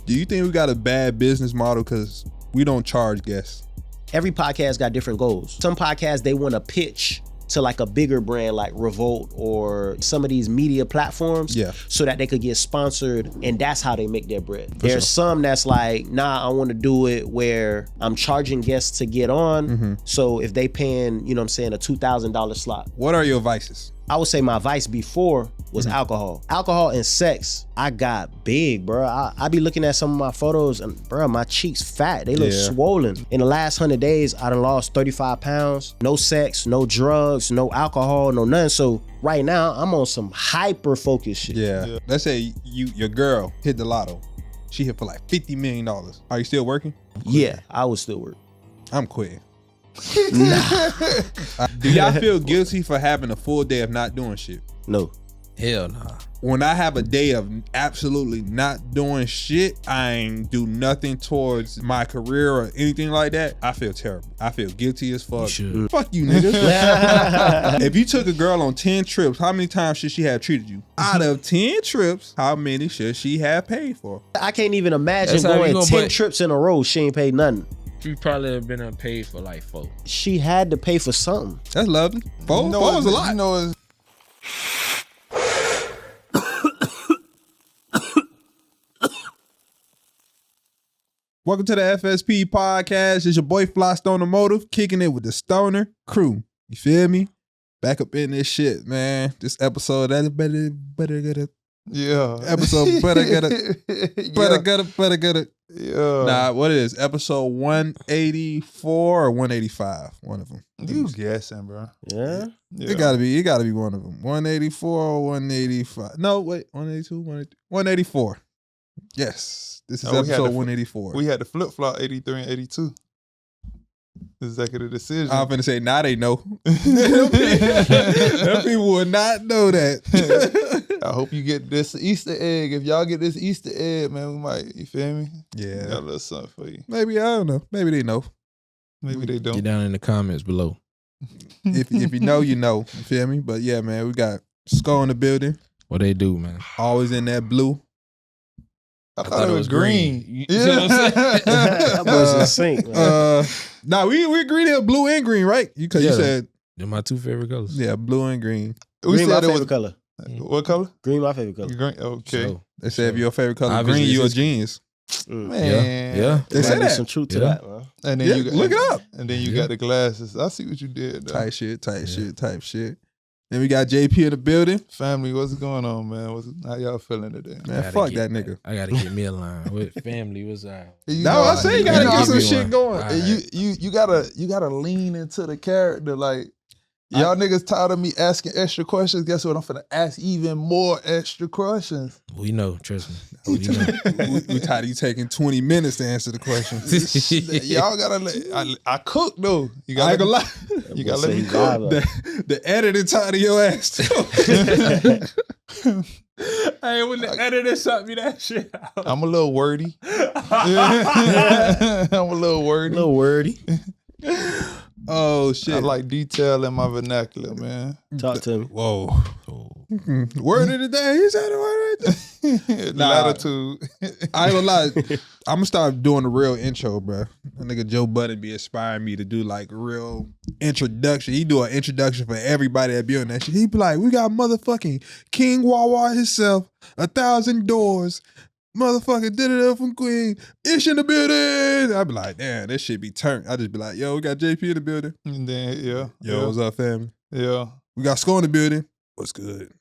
Do you think we got a bad business model because we don't charge guests? Every podcast got different goals. Some podcasts, they want to pitch to like a bigger brand like Revolt or some of these media platforms so that they could get sponsored, and that's how they make their bread. There's some that's like, nah, I want to do it where I'm charging guests to get on. So if they paying, you know what I'm saying, a $2,000 slot. What are your vices? I would say my vice before was alcohol. Alcohol and sex, I got big, bro. I be looking at some of my photos and, bro, my cheeks fat. They look swollen. In the last 100 days, I done lost 35 pounds. No sex, no drugs, no alcohol, no nothing. So right now, I'm on some hyper-focused shit. Yeah. Let's say your girl hit the lotto. She hit for like $50 million. Are you still working? Yeah, I would still work. I'm quitting. Nah. Do y'all feel guilty for having a full day of not doing shit? No. Hell nah. When I have a day of absolutely not doing shit, I ain't do nothing towards my career or anything like that, I feel terrible. I feel guilty as fuck. Fuck you, niggas. If you took a girl on 10 trips, how many times should she have treated you? Out of 10 trips, how many should she have paid for? I can't even imagine going 10 trips in a row, she ain't paid nothing. She probably have been unpaid for like 4. She had to pay for something. That's lovely. 4 is a lot. You know, Welcome to the FSP podcast. It's your boy Fly Stoner Motive, kicking it with the Stoner crew. You feel me? Back up in this shit, man. This episode, that's better get it. Yeah. Episode better get it. Better get it. Yeah. Nah, what is episode 184 or 185? One of them. You guessing, bro. Yeah. It gotta be one of them. 184 or 185. No, wait, 182, 184. Yes. This is episode 184. We had the flip-flop 83 and 82. Executive decision. I'm finna say, now they know. Them people would not know that. I hope you get this Easter egg. If y'all get this Easter egg, man, we might, you feel me? Yeah. Got a little something for you. Maybe, I don't know. Maybe they know. Maybe they don't. Get down in the comments below. If you know, you know. You feel me? But yeah, man, we got Skull in the building. What they do, man? Always in that blue. I thought it was green. You see what I'm saying? That was in sync, man. Nah, we agreed on blue and green, right? Because you said they're my 2 favorite colors. yeah, blue and green. We Green my said it was favorite color. What color? Green my favorite color. Green. Okay. So, They said if your favorite color Obviously, green, you a it's- genius. Man. Yeah. They say Might be that. some truth to Yeah. that, man. And then Yeah, you got, look it up. And then you got the glasses. I see what you did, though. Type shit. Then we got JP in the building. Family, what's going on, man? How y'all feeling today? Man, fuck that nigga. I gotta get me a line. With family was No, I say you gotta get some shit going. And you gotta lean into the character. Like y'all niggas tired of me asking extra questions. Guess what? I'm finna ask even more extra questions. We know, trust me. We know. We tired of you taking 20 minutes to answer the question. Y'all gotta I cook though. You I gotta ain't gonna lie. You gotta let me cook. The editing tired of your ass too. Hey, when the editor shot me that shit out. I'm a little wordy. I'm a little wordy. A little wordy. Oh shit. I like detail in my vernacular, man. Talk to me. Whoa. Word of the day. He said the word right there. Latitude. I ain't gonna lie. I'm gonna start doing the real intro, bro. That nigga Joe Budden be inspiring me to do like real introduction. He do an introduction for everybody that be on that shit. He be like, we got motherfucking King Wawa himself, 1,000 doors, motherfucking did from Queen, Ish in the building. I be like, damn, this shit be turned. I just be like, yo, we got JP in the building. And then Yo, what's up, family? Yeah. We got Skull in the building. What's good?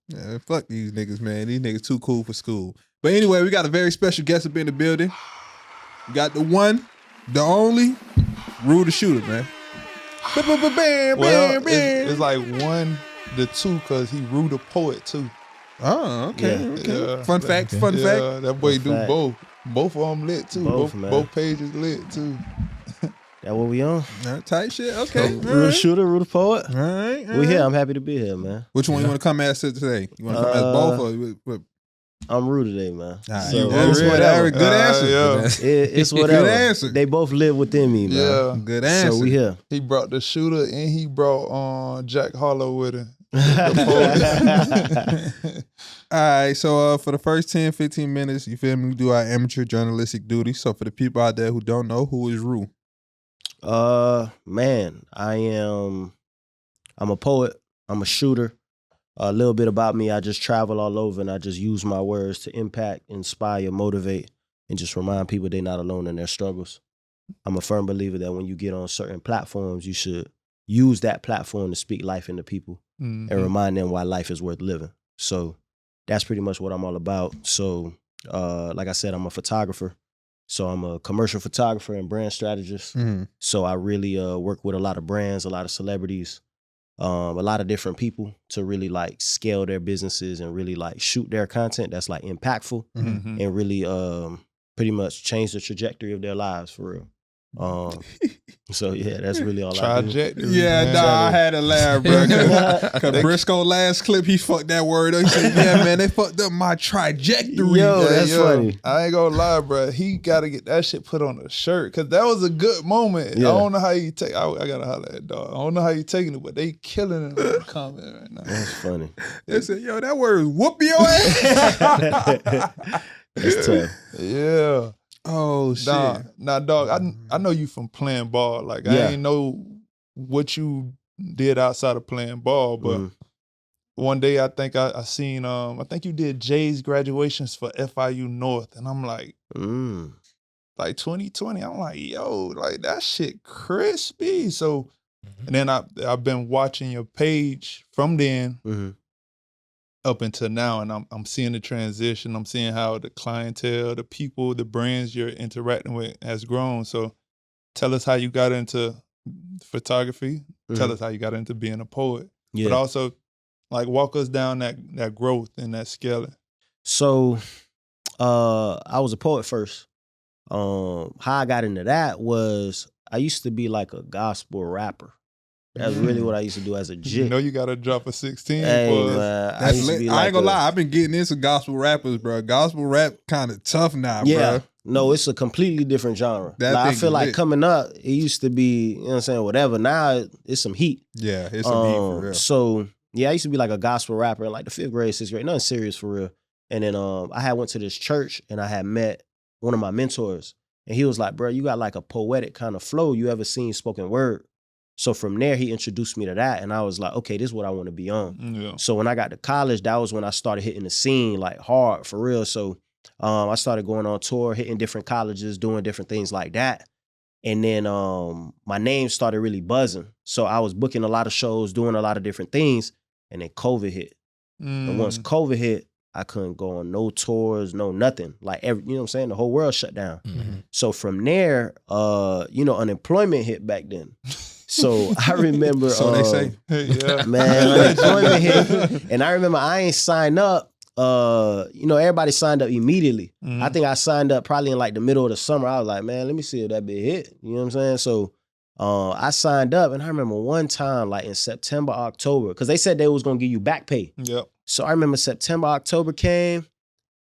Yeah, fuck these niggas, man. These niggas too cool for school. But anyway, we got a very special guest up in the building. We got the one, the only, Rootheshooter, man. Well, it's like 1 to 2 because he Rue the poet too. Oh, okay. Yeah. Okay. Yeah. Fun fact. Yeah, that boy Fun do fact. both. Both of them lit too. Both pages lit too. That what we on? Tight shit. Okay. Rootheshooter, Root the Poet. All right. We here. I'm happy to be here, man. Which one you want to come as today? You want to come as both or? I'm Rue today, man. So it's whatever. Good answer. Yeah. It's whatever. Good answer. They both live within me, man. Yeah. Good answer. So we here. He brought the shooter and he brought Jack Harlow with him. All right, so for the first 10, 15 minutes, you feel me, we do our amateur journalistic duty. So for the people out there who don't know, who is Roo? Man, I'm a poet. I'm a shooter. A little bit about me, I just travel all over and I just use my words to impact, inspire, motivate, and just remind people they're not alone in their struggles. I'm a firm believer that when you get on certain platforms, you should use that platform to speak life into people and remind them why life is worth living. So that's pretty much what I'm all about. So like I said, I'm a photographer. So I'm a commercial photographer and brand strategist. So I really work with a lot of brands, a lot of celebrities, a lot of different people to really like scale their businesses and really like shoot their content that's like impactful and really pretty much change the trajectory of their lives for real. So yeah, that's really all I do. Yeah, man. I had to laugh, bro. Cause Briscoe last clip, he fucked that word up. He said, "Yeah, man, they fucked up my trajectory." Yo, that's funny. I ain't gonna lie, bro. He gotta get that shit put on a shirt because that was a good moment. Yeah. I don't know how you take. I gotta holler at dog. I don't know how you taking it, but they killing it in the comment right now. That's funny. They said, "Yo, that word whoop your ass." That's tough. Yeah. Oh shit! Nah, dog. I know you from playing ball. Like I ain't know what you did outside of playing ball, but one day I think I seen I think you did Jay's graduations for FIU North, and I'm like, like 2020. I'm like, yo, like that shit crispy. So, and then I've been watching your page from then. Up until now, and I'm seeing the transition. I'm seeing how the clientele, the people, the brands you're interacting with has grown. So tell us how you got into photography. Tell us how you got into being a poet. Yeah. But also, like, walk us down that growth and that scaling. So I was a poet first. How I got into that was I used to be like a gospel rapper. That's really what I used to do as a jit. You know you got to drop a 16. Hey, man, I ain't gonna lie. I've been getting into gospel rappers, bro. Gospel rap kind of tough now, bro. No, it's a completely different genre. Like, I feel like coming up, it used to be, you know what I'm saying, whatever. Now it's some heat. Yeah, it's some heat for real. So, yeah, I used to be like a gospel rapper in like the 5th grade, 6th grade. Nothing serious for real. And then I had went to this church and I had met one of my mentors. And he was like, bro, you got like a poetic kind of flow. You ever seen spoken word? So from there, he introduced me to that. And I was like, okay, this is what I want to be on. Yeah. So when I got to college, that was when I started hitting the scene like hard for real. So I started going on tour, hitting different colleges, doing different things like that. And then my name started really buzzing. So I was booking a lot of shows, doing a lot of different things. And then COVID hit. And once COVID hit, I couldn't go on no tours, no nothing. Like, you know what I'm saying? The whole world shut down. So from there, unemployment hit back then. So I remember, so they say, man, unemployment hit, and I remember I ain't signed up. Everybody signed up immediately. I think I signed up probably in like the middle of the summer. I was like, man, let me see if that bit hit. You know what I'm saying? So I signed up, and I remember one time, like in September, October, because they said they was gonna give you back pay. Yep. So I remember September, October came.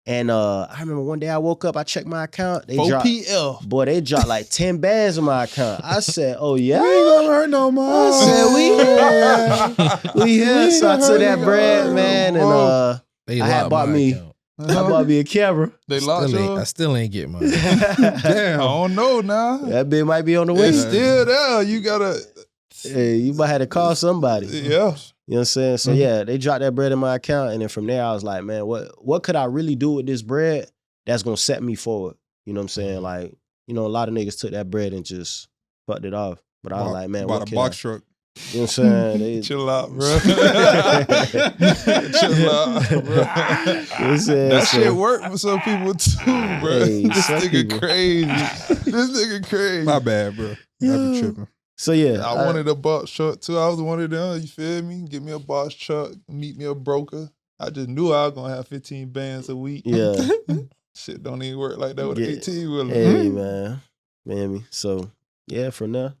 And I remember one day I woke up, I checked my account. They dropped like 10 bands in my account. I said, oh yeah? We ain't gonna hurt no more. I said, we here. So I took that bread, man, and I bought me a camera. They locked you? I still ain't get mine. Damn, I don't know now. That bit might be on the way. It's still there. You gotta... Hey, you might have to call somebody. Yeah. You know what I'm saying? So yeah, they dropped that bread in my account, and then from there I was like, man, what could I really do with this bread that's gonna set me forward? You know what I'm saying? Like, a lot of niggas took that bread and just fucked it off. But I was like, man, what can I? Truck. You know what I'm saying? Chill out, bro. Chill out, bro. That shit worked for some people too, bro. Hey, this nigga crazy. This nigga crazy. My bad, bro. I be tripping. So yeah, I wanted a box truck too. I was one of them. You feel me? Give me a box truck. Meet me a broker. I just knew I was gonna have 15 bands a week. Yeah. Shit don't even work like that with an 18-wheeler. Hey man, man. So yeah, from there.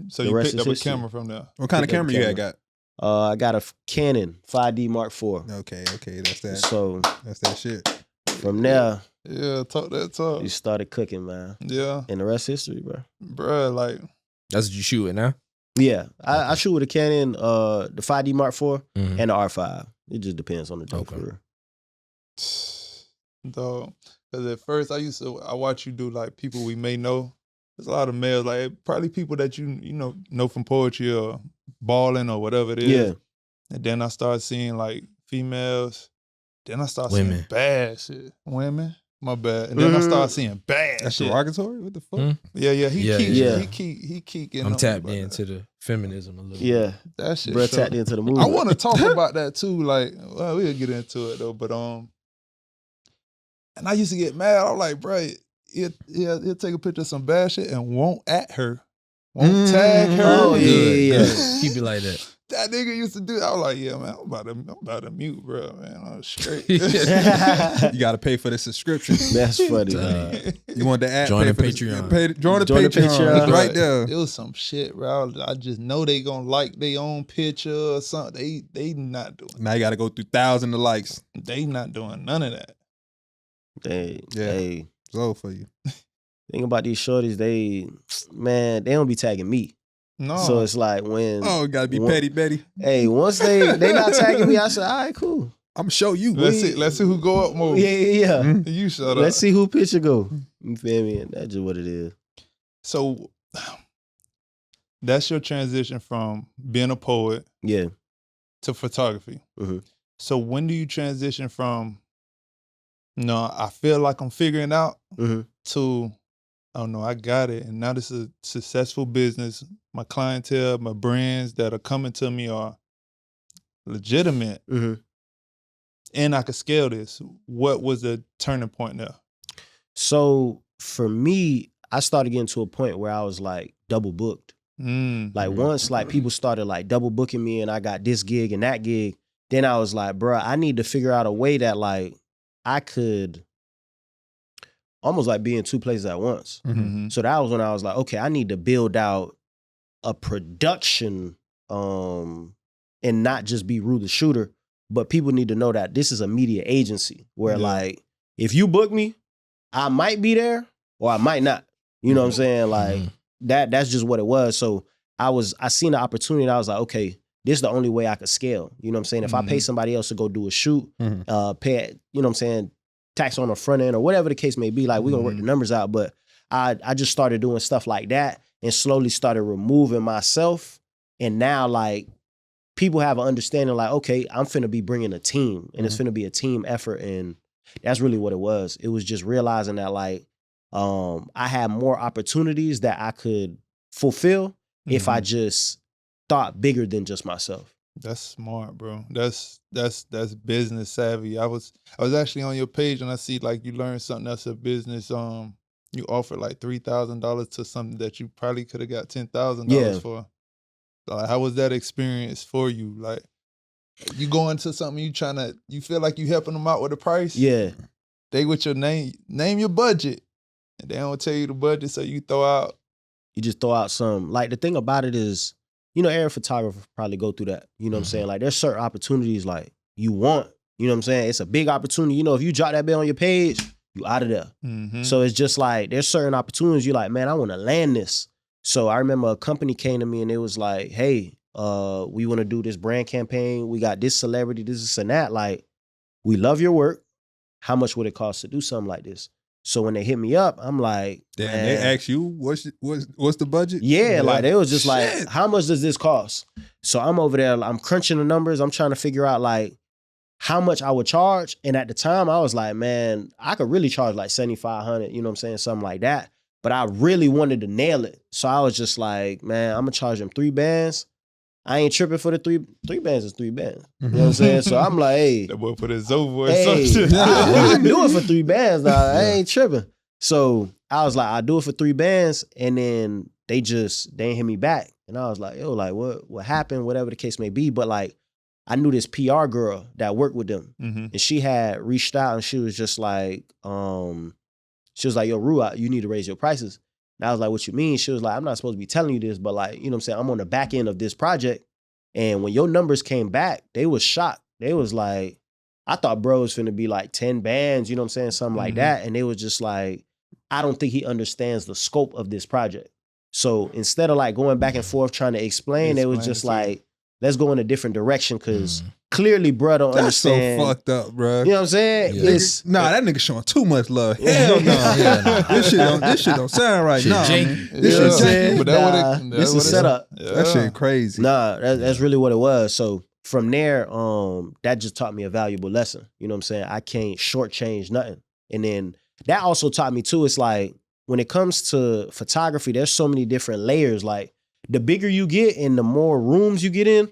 So you picked up a camera from there. What kind of camera you had got? I got a Canon 5D Mark IV. Okay, that's that. So that's that shit. From there, talk that talk. You started cooking, man. Yeah, and the rest history, bro. Bro, like. That's what you shoot it now? Yeah. I shoot with a Canon, the 5D Mark IV and the R5. It just depends on the dope for real. Dog. Because at first I watch you do like people we may know. There's a lot of males, like probably people that you know from poetry or balling or whatever it is. Yeah. And then I start seeing like females. Then I start Women. seeing bad shit. Women? My bad. And then I start seeing bad That's shit. derogatory? What the fuck? Yeah. Yeah. He keep getting I'm on tapped me about into the feminism a little bit. Yeah. that shit. Bro So- tapped into the I movement. want to talk about that too. Like, well, we'll get into it though. But and I used to get mad. I'm like, bro, he'll take a picture of some bad shit and won't at her, won't tag her. Oh, yeah, Good, yeah. good. Keep it like that. That nigga used to do that. I was like, yeah, man, I'm about to mute, bro, man. I'm straight. You got to pay for the subscription. That's funny. You want the ad? Join pay the for Patreon. Join the Join the Patreon. Patreon. It's right there. It was some shit, bro. I just know they gonna like their own picture or something. They not doing. Now you got to go through thousands of likes. They not doing none of that. Hey, It's over for you. thing about these shorties, they don't be tagging me. No. So it's like when Oh, got to be petty, Betty. hey, once they not tagging me, I say, all right, cool. I'm going to show you. Let's see who go up more. Yeah. You shut Let's up. see who picture go. You feel me? And that's just what it is. So that's your transition from being a poet Yeah. to photography. Mhm. So when do you transition from, I feel like I'm figuring out Mhm. to, oh no, I got it. And now this is a successful business. My clientele, my brands that are coming to me are legitimate Mhm. and I could scale this. What was the turning point there? So for me, I started getting to a point where I was like double booked. Like once like people started like double booking me and I got this gig and that gig, then I was like, bruh, I need to figure out a way that like I could almost like be in two places at once. Mhm. So that was when I was like, okay, I need to build out a production and not just be Rootheshooter, but people need to know that this is a media agency where like if you book me, I might be there or I might not. You know what I'm saying? Like that's just what it was. So I seen the opportunity and I was like, okay, this is the only way I could scale. You know what I'm saying? If I pay somebody else to go do a shoot, pay, you know what I'm saying, tax on the front end or whatever the case may be, like we're gonna work the numbers out. But I just started doing stuff like that and slowly started removing myself. And now like people have an understanding like, okay, I'm finna be bringing a team and it's finna be a team effort. And that's really what it was. It was just realizing that like, I had more opportunities that I could fulfill if I just thought bigger than just myself. That's smart, bro. That's business savvy. I was actually on your page and I see like you learned something else of business. You offered like $3,000 to something that you probably could have got $10,000 for. So, like, how was that experience for you? Like you go into something you feel like you helping them out with the price. Yeah. They with your name your budget, and they don't tell you the budget, so you just throw out some. Like the thing about it is, every photographer probably go through that. You know what I'm saying? Like there's certain opportunities like you want, you know what I'm saying? It's a big opportunity. If you drop that bill on your page, you out of there. So it's just like, there's certain opportunities you're like, man, I want to land this. So I remember a company came to me and it was like, hey, we want to do this brand campaign. We got this celebrity, this and that. Like, we love your work. How much would it cost to do something like this? So when they hit me up, I'm like, Damn, man, they asked you, what's the budget? Yeah, like they was just like, how much does this cost? So I'm over there, I'm crunching the numbers. I'm trying to figure out like how much I would charge. And at the time I was like, man, I could really charge like $7,500, you know what I'm saying? Something like that. But I really wanted to nail it. So I was just like, man, I'm gonna charge them 3 bands. I ain't tripping for the three bands is 3 bands. You know what I'm saying? So I'm like, hey. That boy put his over Hey, I do it for 3 bands, dog. I ain't tripping. So I was like, I'll do it for 3 bands. And then they ain't hit me back. And I was like, yo, like what happened? Whatever the case may be. But like, I knew this PR girl that worked with them. And she had reached out and she was just like, yo, Rue, you need to raise your prices. And I was like, what you mean? She was like, I'm not supposed to be telling you this, but like, you know what I'm saying? I'm on the back end of this project. And when your numbers came back, they was shocked. They was like, I thought bro was finna be like 10 bands, you know what I'm saying? Something like that. And they was just like, I don't think he understands the scope of this project. So instead of like going back and forth trying to explain, it was just like, let's go in a different direction because clearly, bro, don't That's understand. so fucked up, bro. You know what I'm saying? Yeah. That nigga showing too much love. Hell no. This shit don't sound right. Nah, man. This shit janky. But this is set up. That shit crazy. Nah, that's really what it was. So from there, that just taught me a valuable lesson. You know what I'm saying? I can't shortchange nothing. And then that also taught me too, it's like when it comes to photography, there's so many different layers. Like the bigger you get and the more rooms you get in,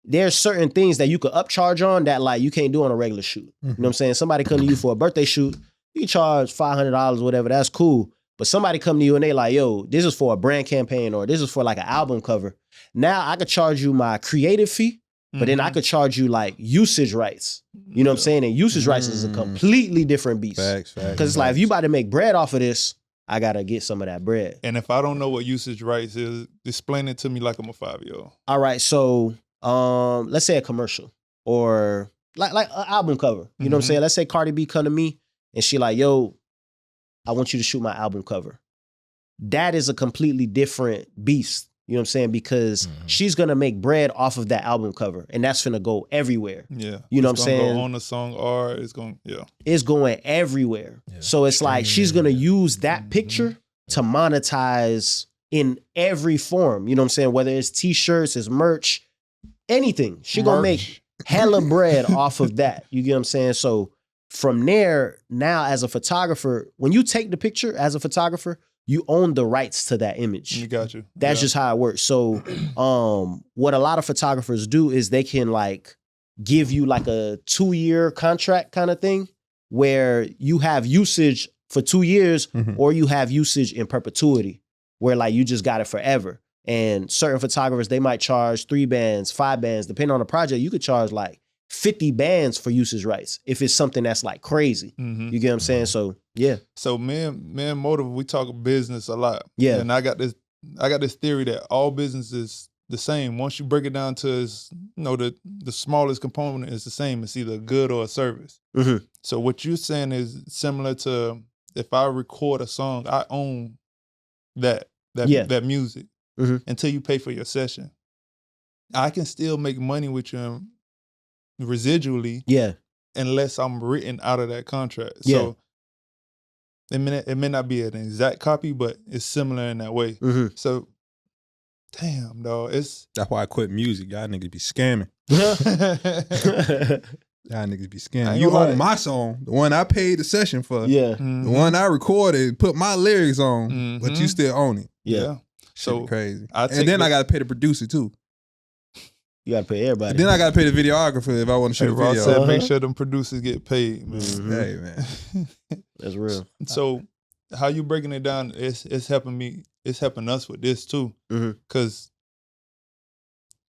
there's certain things that you could upcharge on that like you can't do on a regular shoot. Mm-hmm. You know what I'm saying? Somebody come to you for a birthday shoot, you charge $500, whatever, that's cool. But somebody come to you and they like, yo, this is for a brand campaign or this is for like an album cover. Now I could charge you my creative fee, but then I could charge you like usage rights. You know what I'm saying? And usage rights is a completely different beast. Facts. Because it's like, if you about to make bread off of this, I got to get some of that bread. And if I don't know what usage rights is, explain it to me like I'm a 5-year-old. All right, so let's say a commercial or like an album cover. You know what I'm saying? Let's say Cardi B come to me and she like, yo, I want you to shoot my album cover. That is a completely different beast. You know what I'm saying? Because she's going to make bread off of that album cover and that's going to go everywhere. Yeah. You know what I'm saying? It's going to go on the song or it's going, It's going everywhere. Yeah. So it's like she's going to use that picture to monetize in every form. You know what I'm saying? Whether it's t-shirts, it's merch, anything. She going to make hella bread off of that. You get what I'm saying? So from there, now as a photographer, when you take the picture as a photographer, you own the rights to that image. You got you. That's just how it works. So what a lot of photographers do is they can like give you like a 2-year contract kind of thing where you have usage for 2 years or you have usage in perpetuity where like you just got it forever. And certain photographers, they might charge 3 bands, 5 bands, depending on the project. You could charge like 50 bands for usage rights if it's something that's like crazy. You get what I'm saying? So yeah. So me and Motive, we talk business a lot. Yeah. And I got this theory that all business is the same. Once you break it down to its, the smallest component is the same. It's either a good or a service. So what you're saying is similar to if I record a song, I own that music until you pay for your session. I can still make money with you residually, unless I'm written out of that contract. So it may not be an exact copy, but it's similar in that way. So, damn, dog, that's why I quit music. Y'all niggas be scamming. Y'all niggas be scamming. You own my song, the one I paid the session for. The one I recorded, put my lyrics on, but you still own it. So crazy. And then I got to pay the producer too. You got to pay everybody. Then I got to pay the videographer if I want to shoot a video. Ross said, make sure them producers get paid, man. Hey, man. That's real. So how you breaking it down, it's helping me. It's helping us with this too. Because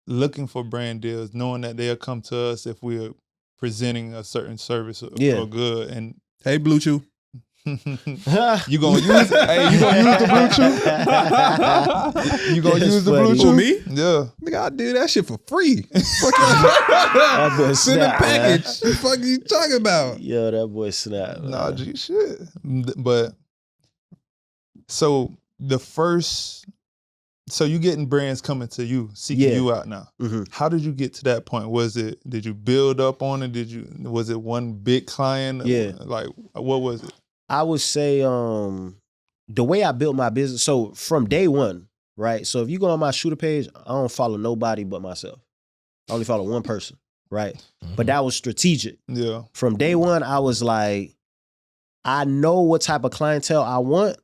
looking for brand deals, knowing that they'll come to us if we're presenting a certain service or good. And hey, Blue Chew. You gonna use the Blue Chew? You gonna use the Blue Chew? Me? Yeah. Nigga, I do that shit for free. Send a package. What the fuck are you talking about? Yo, that boy snap. Nah, G shit. But so you getting brands coming to you, seeking you out now. How did you get to that point? Did you build up on it? Was it one big client? Yeah. Like, what was it? I would say the way I built my business, so from day one, right? So if you go on my shooter page, I don't follow nobody but myself. I only follow one person, right? But that was strategic. Yeah. From day one, I was like, I know what type of clientele I want.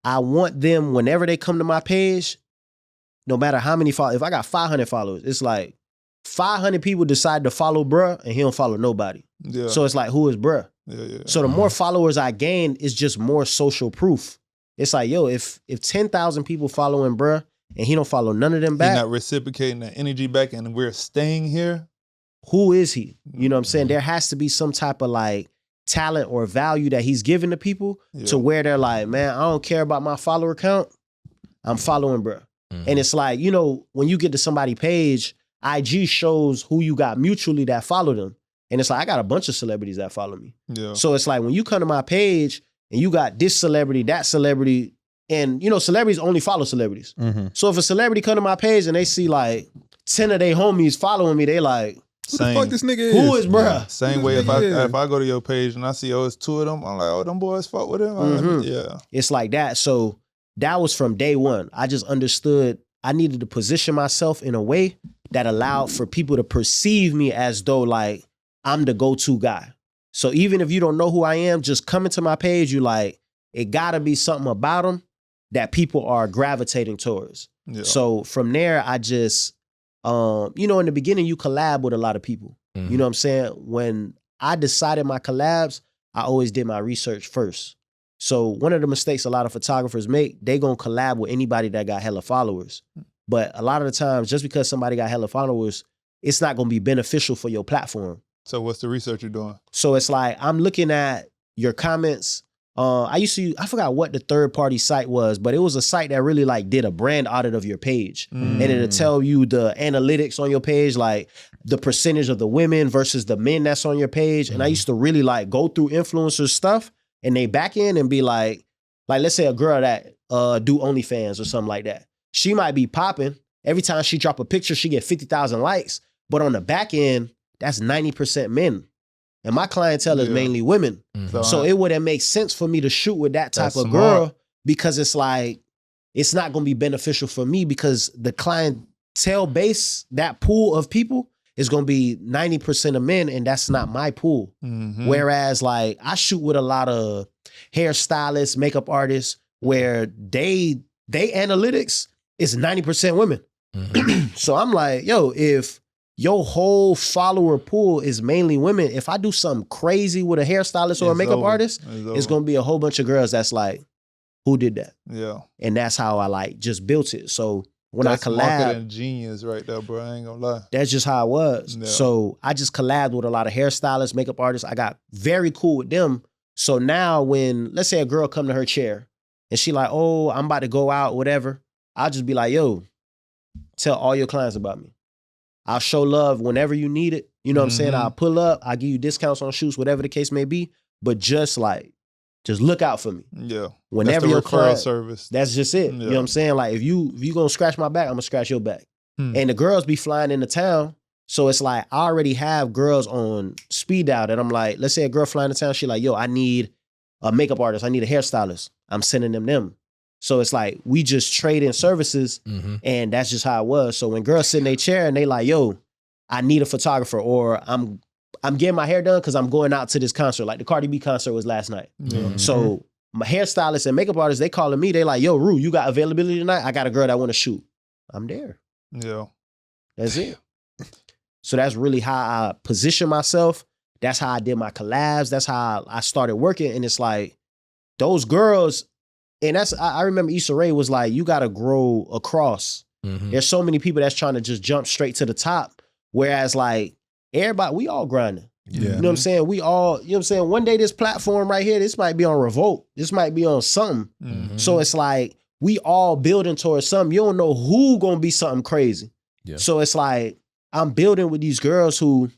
I want them whenever they come to my page, no matter how many followers. If I got 500 followers, it's like 500 people decide to follow bruh and he don't follow nobody. Yeah. So it's like, who is bruh? Yeah. So the more followers I gain is just more social proof. It's like, yo, if 10,000 people following bruh and he don't follow none of them back. He's not reciprocating that energy back and we're staying here. Who is he? You know what I'm saying? There has to be some type of like talent or value that he's giving to people to where they're like, man, I don't care about my follower count. I'm following bruh. And it's like, when you get to somebody's page, IG shows who you got mutually that follow them. And it's like, I got a bunch of celebrities that follow me. Yeah. So it's like when you come to my page and you got this celebrity, that celebrity, and celebrities only follow celebrities. So if a celebrity come to my page and they see like 10 of their homies following me, they like, Who the fuck this nigga is? Who is bruh? Yeah. Same way if I go to your page and I see it's two of them, I'm like, oh, them boys fuck with him. Yeah, it's like that. So that was from day one. I just understood I needed to position myself in a way that allowed for people to perceive me as though like I'm the go-to guy. So even if you don't know who I am, just coming to my page, you like, it gotta be something about them that people are gravitating towards. Yeah. So from there, I just, in the beginning, you collab with a lot of people. You know what I'm saying? When I decided my collabs, I always did my research first. So one of the mistakes a lot of photographers make, they gonna collab with anybody that got hella followers. But a lot of the times, just because somebody got hella followers, it's not gonna be beneficial for your platform. So what's the research you're doing? So it's like, I'm looking at your comments. I forgot what the third party site was, but it was a site that really like did a brand audit of your page. And it'll tell you the analytics on your page, like the percentage of the women versus the men that's on your page. And I used to really like go through influencer stuff and they back in and be like let's say a girl that do OnlyFans or something like that. She might be popping. Every time she drop a picture, she get 50,000 likes. But on the back end, that's 90% men. And my clientele is mainly women. So it wouldn't make sense for me to shoot with that type of girl because it's like, it's not going to be beneficial for me because the clientele base, that pool of people is going to be 90% of men and that's not my pool. Whereas like I shoot with a lot of hairstylists, makeup artists where they analytics is 90% women. So I'm like, yo, if your whole follower pool is mainly women, if I do something crazy with a hairstylist or a makeup artist, it's going to be a whole bunch of girls that's like, who did that? Yeah. And that's how I like just built it. So when that's I collab, marketing genius right there, bro. I ain't gonna lie. That's just how it was. Yeah. So I just collabed with a lot of hairstylists, makeup artists. I got very cool with them. So now when, let's say a girl come to her chair and she like, oh, I'm about to go out, whatever. I'll just be like, yo, tell all your clients about me. I'll show love whenever you need it. You know what I'm saying? I'll pull up. I'll give you discounts on shoots, whatever the case may be. But just look out for me. Yeah. Whenever that's the your client, service. That's just it. Yeah. You know what I'm saying? Like if you gonna scratch my back, I'm gonna scratch your back. And the girls be flying into town. So it's like I already have girls on speed dial that I'm like, let's say a girl flying into town, she like, yo, I need a makeup artist. I need a hairstylist. I'm sending them. So it's like we just trade in services and that's just how it was. So when girls sit in their chair and they like, yo, I need a photographer or I'm getting my hair done because I'm going out to this concert. Like the Cardi B concert was last night. So my hairstylist and makeup artists, they calling me. They like, yo, Roo, you got availability tonight? I got a girl that want to shoot. I'm there. Yeah. That's it. So that's really how I position myself. That's how I did my collabs. That's how I started working. And it's like those girls, and I remember Issa Rae was like, you got to grow across. There's so many people that's trying to just jump straight to the top. Whereas like everybody, we all grinding. Yeah. You know what I'm saying? We all, you know what I'm saying? One day this platform right here, this might be on Revolt. This might be on something. So it's like, we all building towards something. You don't know who gonna be something crazy. Yeah. So it's like, I'm building with these girls who,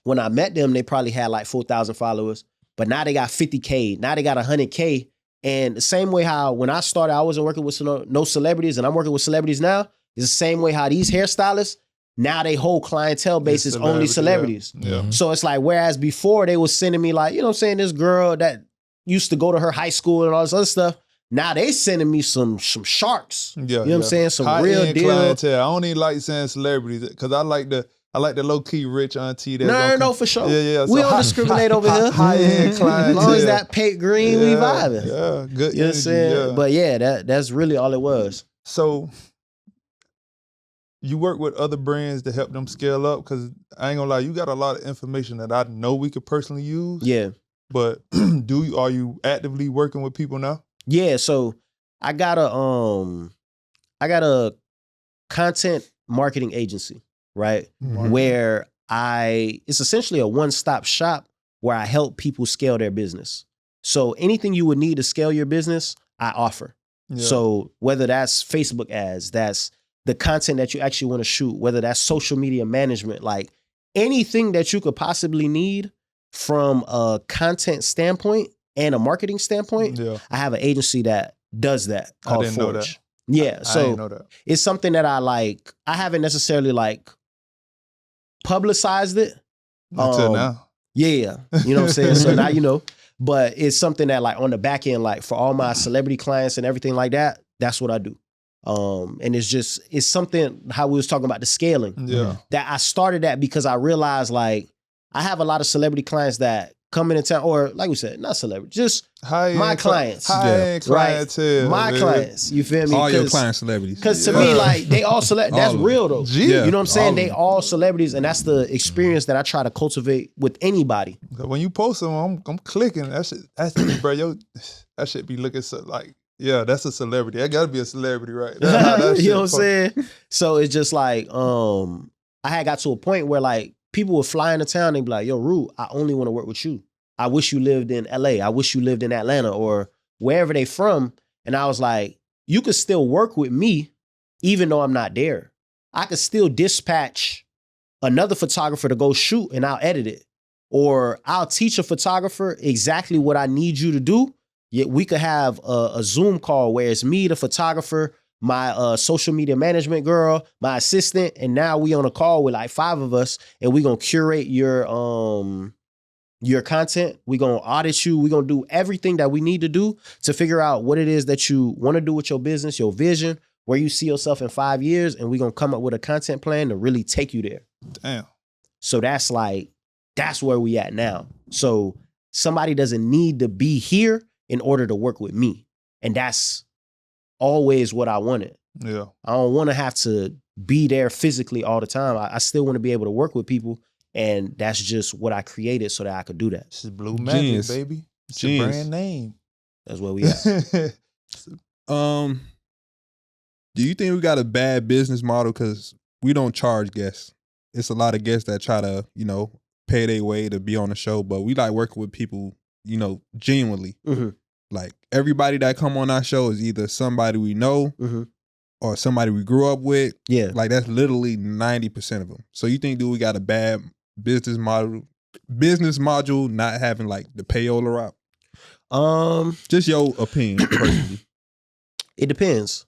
when I met them, they probably had like 4,000 followers, but now they got 50K. Now they got 100K. And the same way how when I started, I wasn't working with no celebrities and I'm working with celebrities now, it's the same way how these hairstylists, now they whole clientele base is only celebrities. Yeah. So it's like, whereas before they was sending me like, you know what I'm saying, this girl that used to go to her high school and all this other stuff, now they sending me some sharks. Yeah, you know what I'm saying? Some high real deal clientele. I don't even like saying celebrities because I like the low-key rich auntie. No, for sure. Yeah. We don't discriminate over here. High-end clientele. As long as that paint green, we vibing. Yeah, good. You know what I'm saying? Yeah. But yeah, that's really all it was. So you work with other brands to help them scale up? Because I ain't gonna lie, you got a lot of information that I know we could personally use. Yeah. But are you actively working with people now? Yeah, so I got a content marketing agency, right? Where it's essentially a one-stop shop where I help people scale their business. So anything you would need to scale your business, I offer. Yeah. So whether that's Facebook ads, that's the content that you actually want to shoot, whether that's social media management, like anything that you could possibly need from a content standpoint and a marketing standpoint, I have an agency that does that called I didn't Forge. know that. Yeah, I didn't know that. It's something that I haven't necessarily publicized it. Until now. Yeah, you know what I'm saying? So now you know. But it's something that like on the back end, like for all my celebrity clients and everything like that, that's what I do. And it's something how we was talking about the scaling. Yeah. That I started that because I realized like I have a lot of celebrity clients that come into town, or like we said, not celebrity, just my clients. High-end clientele. Right? My clients. You feel me? All your clients celebrities. Because to me, like they all that's real though. Yeah. You know what I'm saying? They all celebrities, and that's the experience that I try to cultivate with anybody. When you post them, I'm clicking. That's bro, that shit be looking so like, yeah, that's a celebrity. That gotta be a celebrity, right? You know what I'm saying? So it's just like, I had got to a point where like people would fly into town and be like, yo, Rue, I only want to work with you. I wish you lived in LA. I wish you lived in Atlanta or wherever they from. And I was like, you could still work with me even though I'm not there. I could still dispatch another photographer to go shoot and I'll edit it. Or I'll teach a photographer exactly what I need you to do. Yet we could have a Zoom call where it's me, the photographer, my social media management girl, my assistant, and now we on a call with like 5 of us, and we gonna curate your content. We gonna audit you. We gonna do everything that we need to do to figure out what it is that you want to do with your business, your vision, where you see yourself in 5 years, and we gonna come up with a content plan to really take you there. Damn. So that's where we at now. So somebody doesn't need to be here in order to work with me, and that's always what I wanted. Yeah. I don't want to have to be there physically all the time. I still want to be able to work with people, and that's just what I created so that I could do that. This is Blue Magic, Genius. baby. It's Genius. a brand name. That's where we at. Do you think we got a bad business model because we don't charge guests? It's a lot of guests that try to, pay their way to be on the show, but we like working with people, genuinely. Mm-hmm. Like everybody that come on our show is either somebody we know Mm-hmm. or somebody we grew up with. Yeah. Like that's literally 90% of them. So you think, we got a bad business module not having like the payola route? Just your opinion personally. It depends.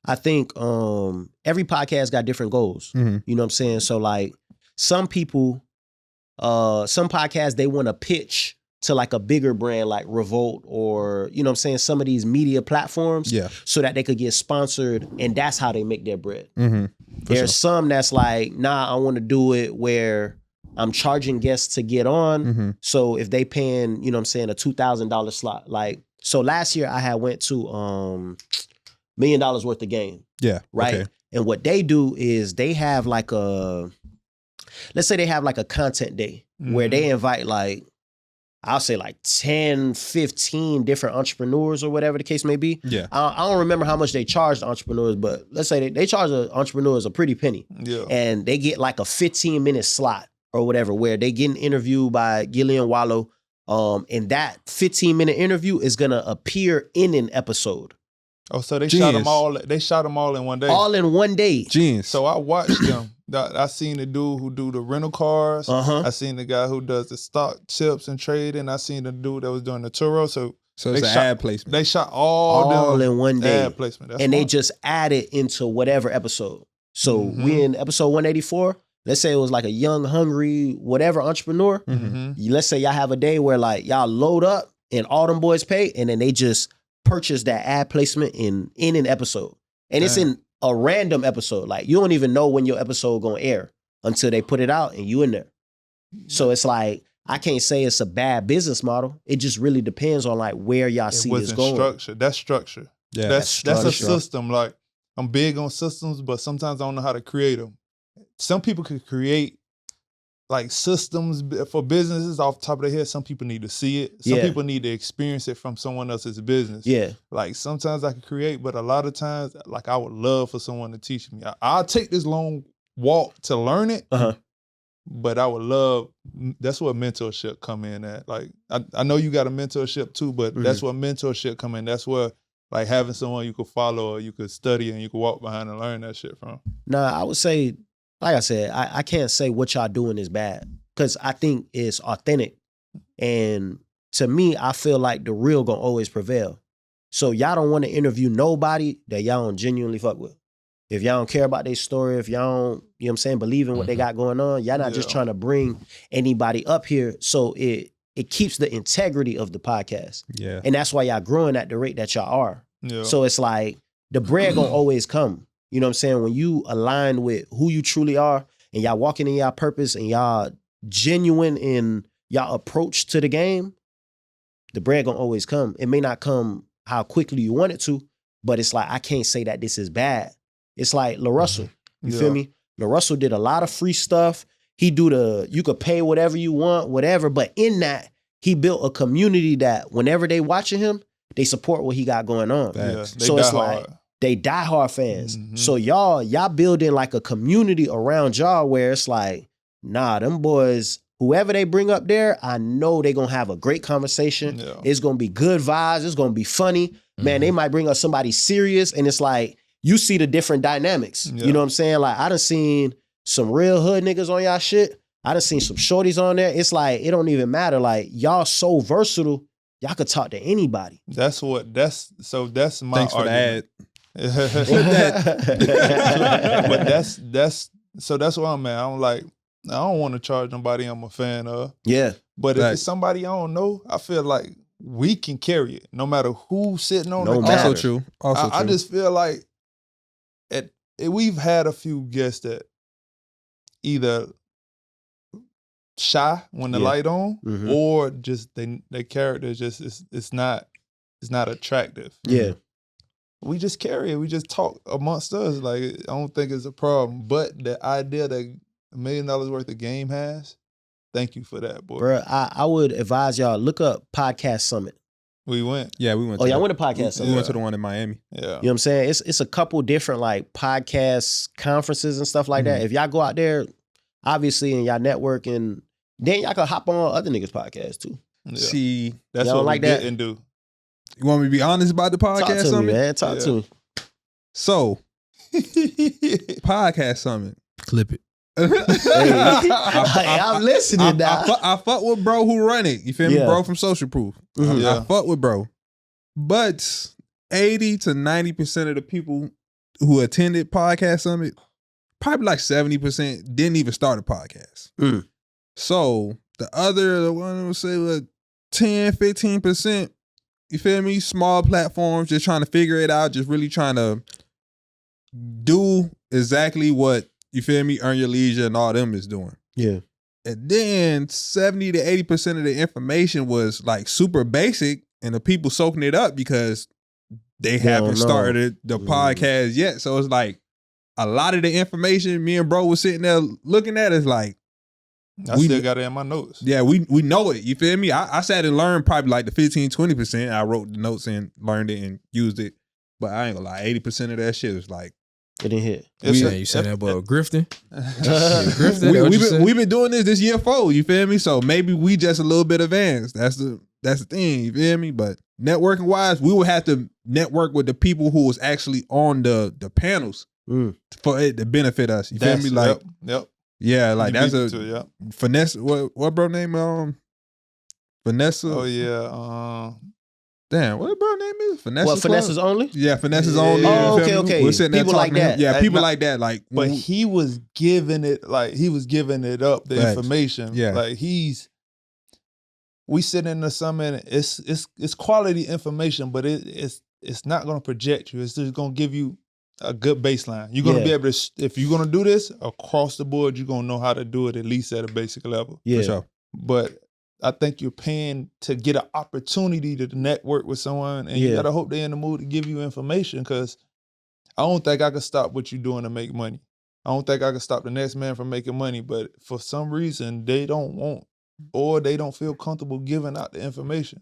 I think every podcast got different goals. Mm-hmm. You know what I'm saying? So like some people, some podcasts, they want to pitch to like a bigger brand like Revolt or, you know what I'm saying, some of these media platforms, so that they could get sponsored, and that's how they make their bread. Mm-hmm. There's some that's like, nah, I want to do it where I'm charging guests to get on. Mm-hmm. So if they paying, you know what I'm saying, a $2,000 slot. Like, so last year I had went to $1 million worth of game. Yeah. Right. Okay. And what they do is they have like let's say they have like a content day where they invite like, I'll say like 10, 15 different entrepreneurs or whatever the case may be. Yeah. I don't remember how much they charge the entrepreneurs, but let's say they charge the entrepreneurs a pretty penny. Yeah. And they get like a 15-minute slot or whatever where they get interviewed by Gillian Wallow. And that 15-minute interview is going to appear in an episode. Oh, so they shot them all. They shot them all in one day. All in one day. Genius. So I watched them. I seen the dude who do the rental cars. Uh-huh. I seen the guy who does the stock tips and trading. I seen the dude that was doing the Turo. So it's an ad placement. They shot all them in one day. Ad placement. That's and smart. they just add it into whatever episode. So we in episode 184. Let's say it was like a young, hungry, whatever entrepreneur. Mm-hmm. Let's say y'all have a day where like y'all load up and all them boys pay, and then they just purchase that ad placement in an episode. And it's in a random episode. Like you don't even know when your episode gonna air until they put it out and you in there. So it's like, I can't say it's a bad business model. It just really depends on like where y'all see this going. Structure. That's structure. Yeah. That's a system. Like I'm big on systems, but sometimes I don't know how to create them. Some people could create like systems for businesses off the top of their head. Some people need to see it. Some people need to experience it from someone else's business. Yeah. Like sometimes I can create, but a lot of times, like I would love for someone to teach me. I'll take this long walk to learn it, but I would love, that's where mentorship come in at. Like I know you got a mentorship too, but that's where mentorship come in. That's where like having someone you could follow or you could study and you could walk behind and learn that shit from. Nah, I would say, like I said, I can't say what y'all doing is bad because I think it's authentic. And to me, I feel like the real gonna always prevail. So y'all don't want to interview nobody that y'all don't genuinely fuck with. If y'all don't care about their story, if y'all don't, you know what I'm saying, believe in what they got going on, y'all not just trying to bring anybody up here. So it keeps the integrity of the podcast. Yeah. And that's why y'all growing at the rate that y'all are. Yeah. So it's like the bread gonna always come. You know what I'm saying? When you align with who you truly are and y'all walking in y'all purpose and y'all genuine in y'all approach to the game, the bread gonna always come. It may not come how quickly you want it to, but it's like, I can't say that this is bad. It's like LaRussell. You feel me? LaRussell did a lot of free stuff. He do you could pay whatever you want, whatever. But in that, he built a community that whenever they watching him, they support what he got going on. Yeah, so it's like they diehard fans. Mm-hmm. So y'all building like a community around y'all where it's like, nah, them boys, whoever they bring up there, I know they gonna have a great conversation. Yeah. It's gonna be good vibes. It's gonna be funny. Man, they might bring up somebody serious, and it's like, you see the different dynamics. Yeah. You know what I'm saying? Like, I done seen some real hood niggas on y'all shit. I done seen some shorties on there. It's like, it don't even matter. Like, y'all so versatile, y'all could talk to anybody. That's my Thanks argument. For the ad. But that's why I'm at. I'm like, I don't want to charge nobody I'm a fan of. Yeah. But if it's somebody I don't know, I feel like we can carry it, no matter who's sitting on the matter. Also true. I just feel like we've had a few guests that either shy when the light on, or just their character just it's not attractive. Yeah. We just carry it. We just talk amongst us. Like, I don't think it's a problem. But the idea that $1 million worth of game has, thank you for that, boy. Bro, I would advise y'all, look up Podcast Summit. We went. Yeah, we went. Oh, y'all went to Podcast Summit. We went to the one in Miami. Yeah. You know what I'm saying? It's a couple different like podcast conferences and stuff like that. If y'all go out there, obviously, and y'all network, and then y'all can hop on other niggas' podcasts too. Yeah. See, that's what we didn't do. You want me to be honest about the podcast Talk to summit? Me, man. Talk to me. So, podcast summit. Clip it. I'm listening now. I fuck with bro who run it. You feel me? Bro from Social Proof. I fuck with bro. But 80 to 90% of the people who attended podcast summit, probably like 70% didn't even start a podcast. So the one would say like 10, 15%, you feel me? Small platforms, just trying to figure it out, just really trying to do exactly what, you feel me, Earn Your Leisure and all them is doing. Yeah. And then 70 to 80% of the information was like super basic, and the people soaking it up because they haven't started the podcast yet. So it's like a lot of the information me and bro was sitting there looking at is like, I still got it in my notes. Yeah, we know it. You feel me? I sat and learned probably like the 15, 20%. I wrote the notes and learned it and used it. But I ain't gonna lie, 80% of that shit was like, it didn't hit. You said that boy grifting? Grifting? We've been doing this year 4, you feel me? So maybe we just a little bit advanced. That's the thing, you feel me? But networking wise, we would have to network with the people who was actually on the panels for it to benefit us. You feel me? Like, yep. Yeah, like that's a finesse. What bro name? Vanessa. Oh yeah. Damn, what bro name is? Vanessa. What, Finesse's Only? Yeah, Finesse's Only. Oh, okay. We're sitting there people like that. Yeah, people like that. Like, but he was giving it up the information. Yeah, like we sit in the summit. It's quality information, but it's not gonna project you. It's just gonna give you a good baseline. You're gonna be able to, if you're gonna do this across the board, you're gonna know how to do it at least at a basic level. Yeah. For sure. But I think you're paying to get an opportunity to network with someone, and you gotta hope they're in the mood to give you information, because I don't think I can stop what you're doing to make money. I don't think I can stop the next man from making money, but for some reason they don't want, or they don't feel comfortable giving out the information.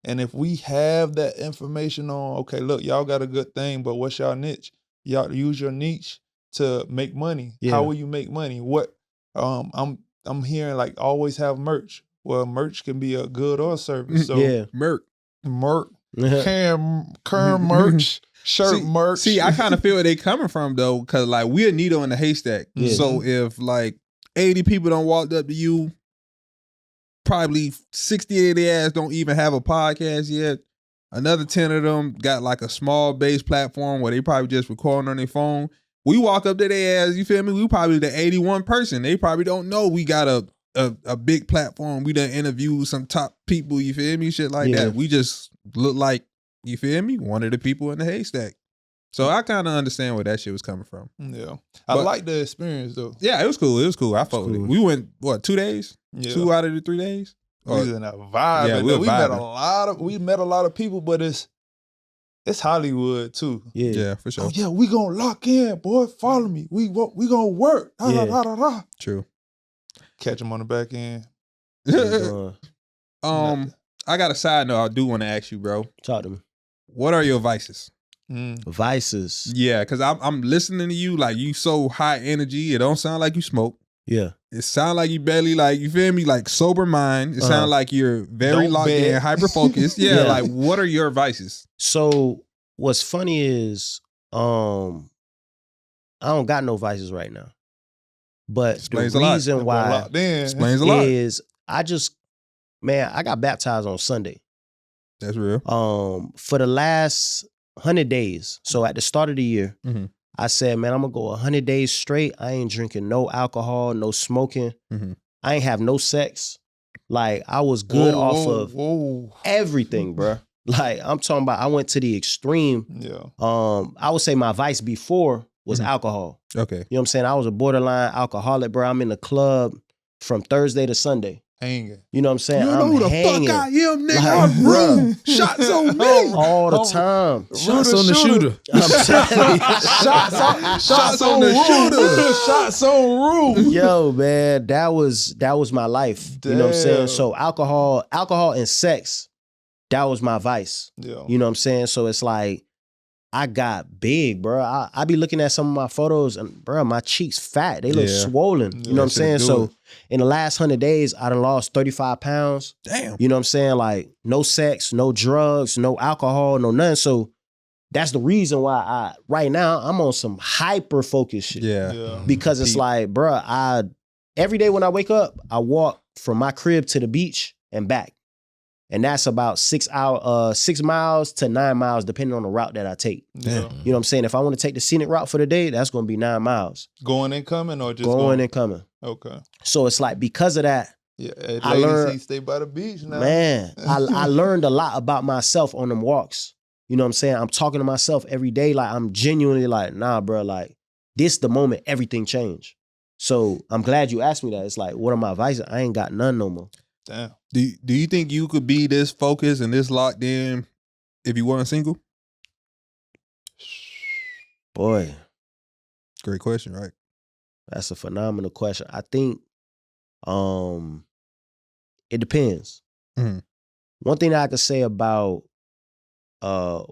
And if we have that information on, okay, look, y'all got a good thing, but what's y'all niche? Y'all use your niche to make money. Yeah. How will you make money? What I'm hearing, like, always have merch. Well, merch can be a good or a service. So merch, can merch, shirt merch. See, I kind of feel where they coming from though, because like we're a needle in the haystack. Yeah. So if like 80 people don't walked up to you, probably 60 of their ass don't even have a podcast yet. Another 10 of them got like a small base platform where they probably just recording on their phone. we walk up to their ass, you feel me? We probably the 81 person. They probably don't know we got a big platform. We done interviewed some top people, you feel me? Shit like that. We just look like, you feel me? One of the people in the haystack. So I kind of understand where that shit was coming from. Yeah. I like the experience though. Yeah, it was cool. It was cool. I fucked with it. We went, 2 days? Yeah. 2 out of the 3 days? We was in a vibe. Yeah, we met a lot of people, but it's Hollywood too. Yeah, for sure. Oh yeah, we gonna lock in, boy. Follow me. We gonna work. True. Catch them on the back end. I got a side note I do want to ask you, bro. Talk to me. What are your vices? Vices. Yeah, because I'm listening to you like you so high energy. It don't sound like you smoke. Yeah. It sound like you barely like, you feel me, like sober mind. It sound like you're very locked in, hyper focused. Yeah, like what are your vices? So what's funny is I don't got no vices right now. But Explains the reason why explains a lot is I got baptized on Sunday. That's real. For the last 100 days. So at the start of the year, I said, man, I'm gonna go 100 days straight. I ain't drinking no alcohol, no smoking. I ain't have no sex. Like I was good off of everything, bro. Like I'm talking about, I went to the extreme. Yeah. I would say my vice before was alcohol. Okay. You know what I'm saying? I was a borderline alcoholic, bro. I'm in the club from Thursday to Sunday. Hanging. You know what I'm saying? You know who the hanging. fuck I am, nigga. Like, I'm bro. Shots on me. All the time. Shots on the shooter. I'm telling you. Shots on the shooter. Shots on roof. Yo, man, that was my life. Damn. You know what I'm saying? So alcohol and sex, that was my vice. Yeah. You know what I'm saying? So it's like, I got big, bro. I be looking at some of my photos and, bro, my cheeks fat. They look swollen. You know what I'm saying? So in the last 100 days, I done lost 35 pounds. Damn. You know what I'm saying? Like no sex, no drugs, no alcohol, no nothing. So that's the reason why right now I'm on some hyper focus shit. Yeah. Because it's like, bro, every day when I wake up, I walk from my crib to the beach and back. And that's about 6 miles to 9 miles, depending on the route that I take. Yeah. You know what I'm saying? If I want to take the scenic route for the day, that's going to be 9 miles. Going and coming or just going and coming. Okay. So it's like, because of that, yeah, I learned, stay by the beach now. Man, I learned a lot about myself on them walks. You know what I'm saying? I'm talking to myself every day. Like, I'm genuinely like, nah, bro, like, this the moment everything changed. So I'm glad you asked me that. It's like, what are my vices? I ain't got none no more. Damn. Do you think you could be this focused and this locked in if you weren't single? Boy. Great question, right? That's a phenomenal question. I think it depends. One thing that I could say about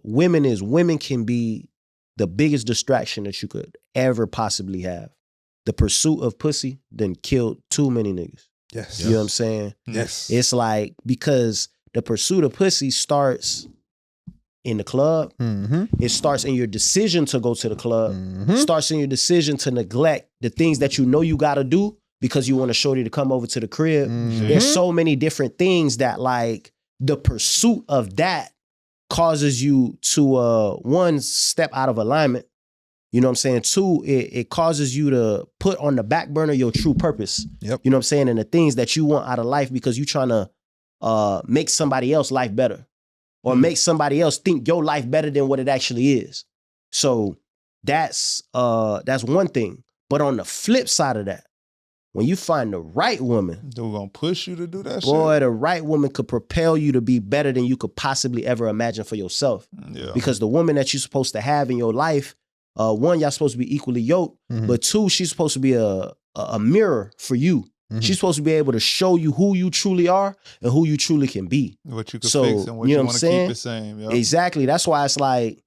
women is women can be the biggest distraction that you could ever possibly have. The pursuit of pussy then killed too many niggas. Yes. You know what I'm saying? Yes. It's like, because the pursuit of pussy starts in the club. It starts in your decision to go to the club. Starts in your decision to neglect the things that you know you got to do because you want a shorty to come over to the crib. There's so many different things that, like, the pursuit of that causes you to, one, step out of alignment. You know what I'm saying? Two, it causes you to put on the back burner your true purpose. Yep. You know what I'm saying? And the things that you want out of life because you're trying to make somebody else's life better or make somebody else think your life better than what it actually is. So that's one thing. But on the flip side of that, when you find the right woman, they're going to push you to do that shit. Boy, the right woman could propel you to be better than you could possibly ever imagine for yourself. Yeah. Because the woman that you're supposed to have in your life, one, y'all supposed to be equally yoked, but two, she's supposed to be a mirror for you. She's supposed to be able to show you who you truly are and who you truly can be. What you can fix and what you want to keep the same. Yep. Exactly. That's why it's like,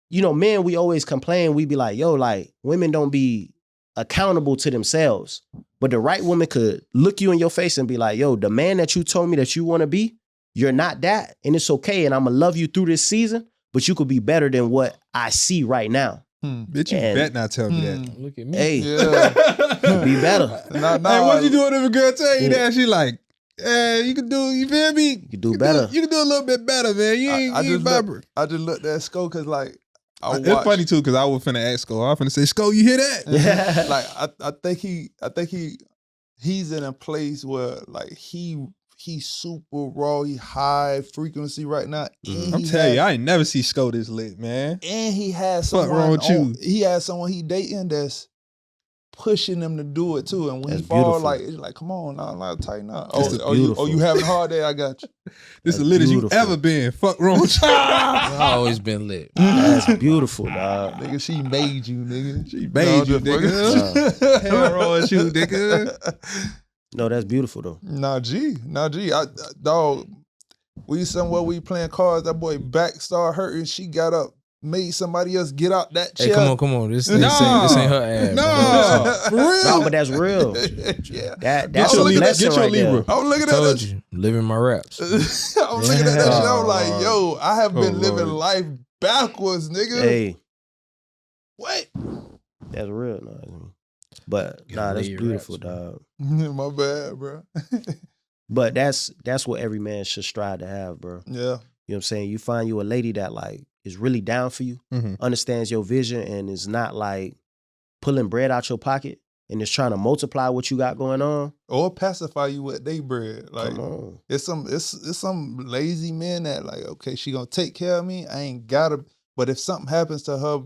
you know, men, we always complain. We be like, yo, like, women don't be accountable to themselves. But the right woman could look you in your face and be like, yo, the man that you told me that you want to be, you're not that. And it's okay. And I'm going to love you through this season, but you could be better than what I see right now. Bitch, you bet not tell me that. Look at me. Hey, Yeah. be better. Hey, what you doing if a girl tell you that? She like, hey, you can do, you feel me? You can do better. You can do a little bit better, man. You ain't vibrant. I just looked at Sco because, like, It's funny too because I was finna ask Sko. I was finna say, Sko, you hear that? Like I think he's in a place where like he's super raw, he high frequency right now. I'm telling you, I ain't never see Sko this lit, man. And he has Fuck wrong with you? He has someone he dating that's pushing him to do it too. And when he fall, like it's like, come on, now, like tighten up. You having a hard day? I got you. This is the littest you ever been. Fuck wrong with you? I always been lit. That's beautiful, dog. Nigga, she made you, nigga. She made you, nigga. Hell wrong with you, nigga. No, that's beautiful though. Nah, G. Dog, we somewhere we playing cards. That boy back started hurting. She got up, made somebody else get out that chair. Hey, come on. This ain't her ass. No, for real. No, but that's real. Yeah. That's a blessing right there. I'm looking at Told that. you, living my raps. I'm looking at that shit. I'm like, yo, I have been living life backwards, nigga. Hey, what? that's real. No, but nah, that's beautiful, dog. My bad, bro. But that's what every man should strive to have, bro. Yeah. You know what I'm saying? You find you a lady that like is really down for you, understands your vision, and is not like pulling bread out your pocket and is trying to multiply what you got going on. Or pacify you with they bread. Like Come on. it's some lazy men that like, okay, she gonna take care of me. I ain't gotta, but if something happens to her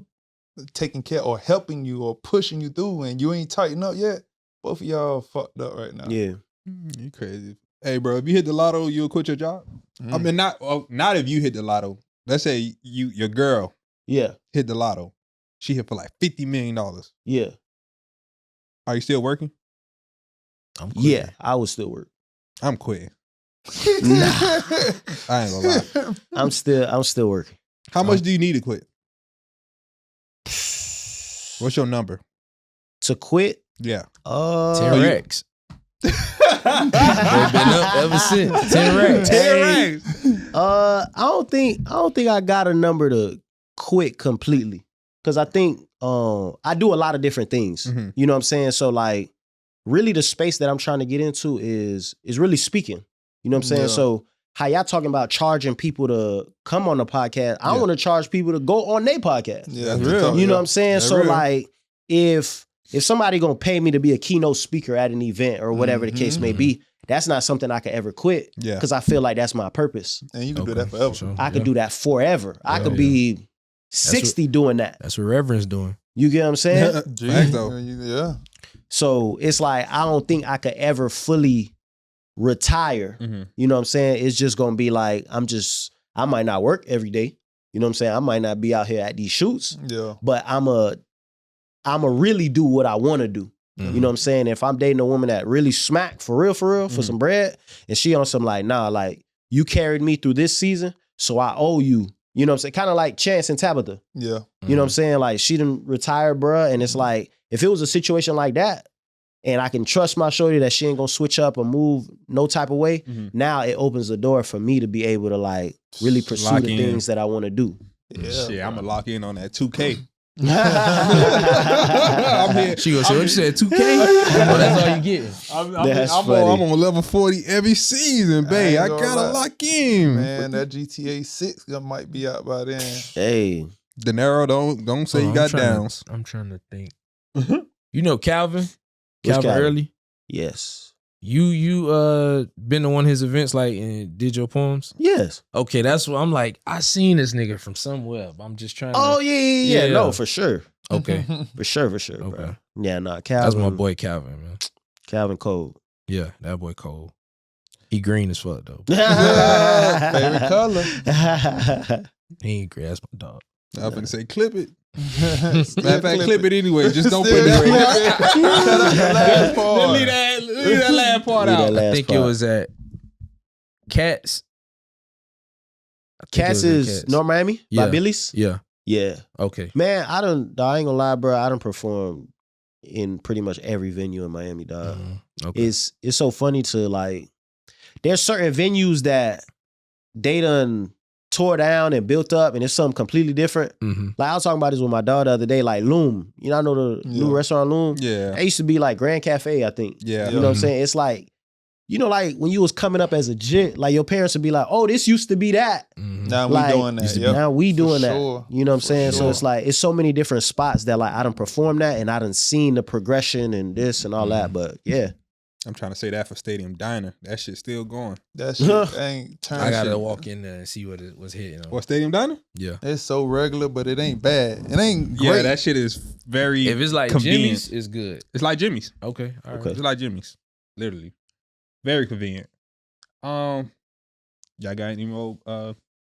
taking care or helping you or pushing you through and you ain't tighten up yet, both of y'all fucked up right now. Yeah. You crazy. Hey, bro, if you hit the lotto, you'll quit your job? I mean, not if you hit the lotto. Let's say your girl hit the lotto. She hit for like $50 million. Yeah. Are you still working? I'm quitting. Yeah, I would still work. I'm quitting. Nah. I ain't gonna lie. I'm still working. How much do you need to quit? What's your number? To quit? Yeah. 10 racks. They've been up ever since. 10 racks. 10 racks. I don't think I got a number to quit completely. Cause I think I do a lot of different things. You know what I'm saying? So like really the space that I'm trying to get into is really speaking. You know what I'm saying? Yeah. So how y'all talking about charging people to come on the podcast? I want to charge people to go on their podcast. Yeah, That's real. You know what I'm saying? That's So real. like if somebody gonna pay me to be a keynote speaker at an event or whatever the case may be, that's not something I could ever quit. Yeah. Because I feel like that's my purpose. And you can do that forever. Sure. I could do that forever. I could be 60 doing that. That's what Reverend's doing. You get what I'm saying? Facts, though. Yeah. So it's like I don't think I could ever fully retire. You know what I'm saying? It's just gonna be like I might not work every day. You know what I'm saying? I might not be out here at these shoots. Yeah. But I'ma really do what I want to do. You know what I'm saying? If I'm dating a woman that really smack for real, for some bread, and she on some like, nah, like you carried me through this season, so I owe you. You know what I'm saying? Kind of like Chance and Tabitha. Yeah. You know what I'm saying? Like she done retired, bruh, and it's like if it was a situation like that, and I can trust my shorty that she ain't gonna switch up or move no type of way, now it opens the door for me to be able to like really pursue Lock the in. things that I want to do. Yeah. Shit, I'm gonna lock in on that 2K. I'm here. She gonna say, what you said, 2K? Well, that's all you getting. I'm on level 40 every season, babe. I gotta lock in. Man, that GTA 6 might be out by then. Hey. De Niro, don't say you got downs. I'm trying to think. You know Calvin? Which Calvin Early? Yes. You been to one of his events like and did your poems? Yes. Okay, that's what I'm like. I seen this nigga from somewhere. But I'm just trying to. Oh yeah. No, for sure. Okay. For sure, Okay. bro. Yeah, nah, Calvin. That's my boy Calvin, man. Calvin Cole. Yeah, that boy Cole. He green as fuck though. Favorite color. He ain't green. That's my dog. I'm gonna say clip it. Matter of fact, clip it anyway. Just don't put that. Leave that last part out. I think it was at Cats. Cats is North Miami by Yeah. Billy's. Yeah. Yeah, Okay. man. I ain't gonna lie, bro. I done performed in pretty much every venue in Miami, dog. Okay. It's so funny to like. There's certain venues that they done tore down and built up, and it's something completely different. Like I was talking about this with my dog the other day. Like Loom, you know, I know the new restaurant Loom. Yeah. It used to be like Grand Cafe, I think. Yeah. You know what I'm saying? It's like you know, like when you was coming up as a jit, like your parents would be like, "Oh, this used to be that." Now Like, we doing that. Now we doing that. Sure. You know what I'm saying? Sure. So it's like it's so many different spots that like I done performed that and I done seen the progression and this and all that. But yeah. I'm trying to say that for Stadium Diner. That shit's still going. That shit ain't turned. I gotta shit. walk in there and see what it was hitting on. What, Stadium Diner? Yeah. It's so regular, but it ain't bad. It ain't great. Yeah, that shit is very If it's like convenient. Jimmy's, it's good. It's like Jimmy's. Okay. All right. Okay. It's like Jimmy's. Literally. Very convenient. Y'all got any more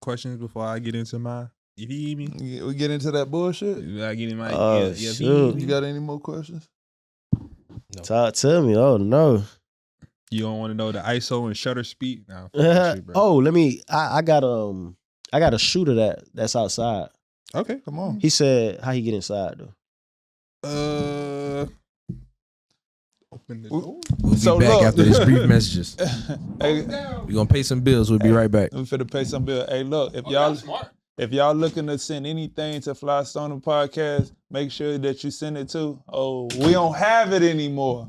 questions before I get into my if you eat me? We get into that bullshit. I get in my shoot. You got any more questions? No. Talk to me. Oh no. You don't want to know the ISO and shutter speed? No. Shit, bro. Oh, let me. I got a shooter that's outside. Okay. Come on. He said how he get inside though. Open the door. We'll be So back look. after these brief messages. Hey, We're gonna pay some bills. We'll be right back. we finna pay some bill. Hey, look, Smart. if y'all looking to send anything to Fly Stoner Podcast, make sure that you send it to. Oh, we don't have it anymore.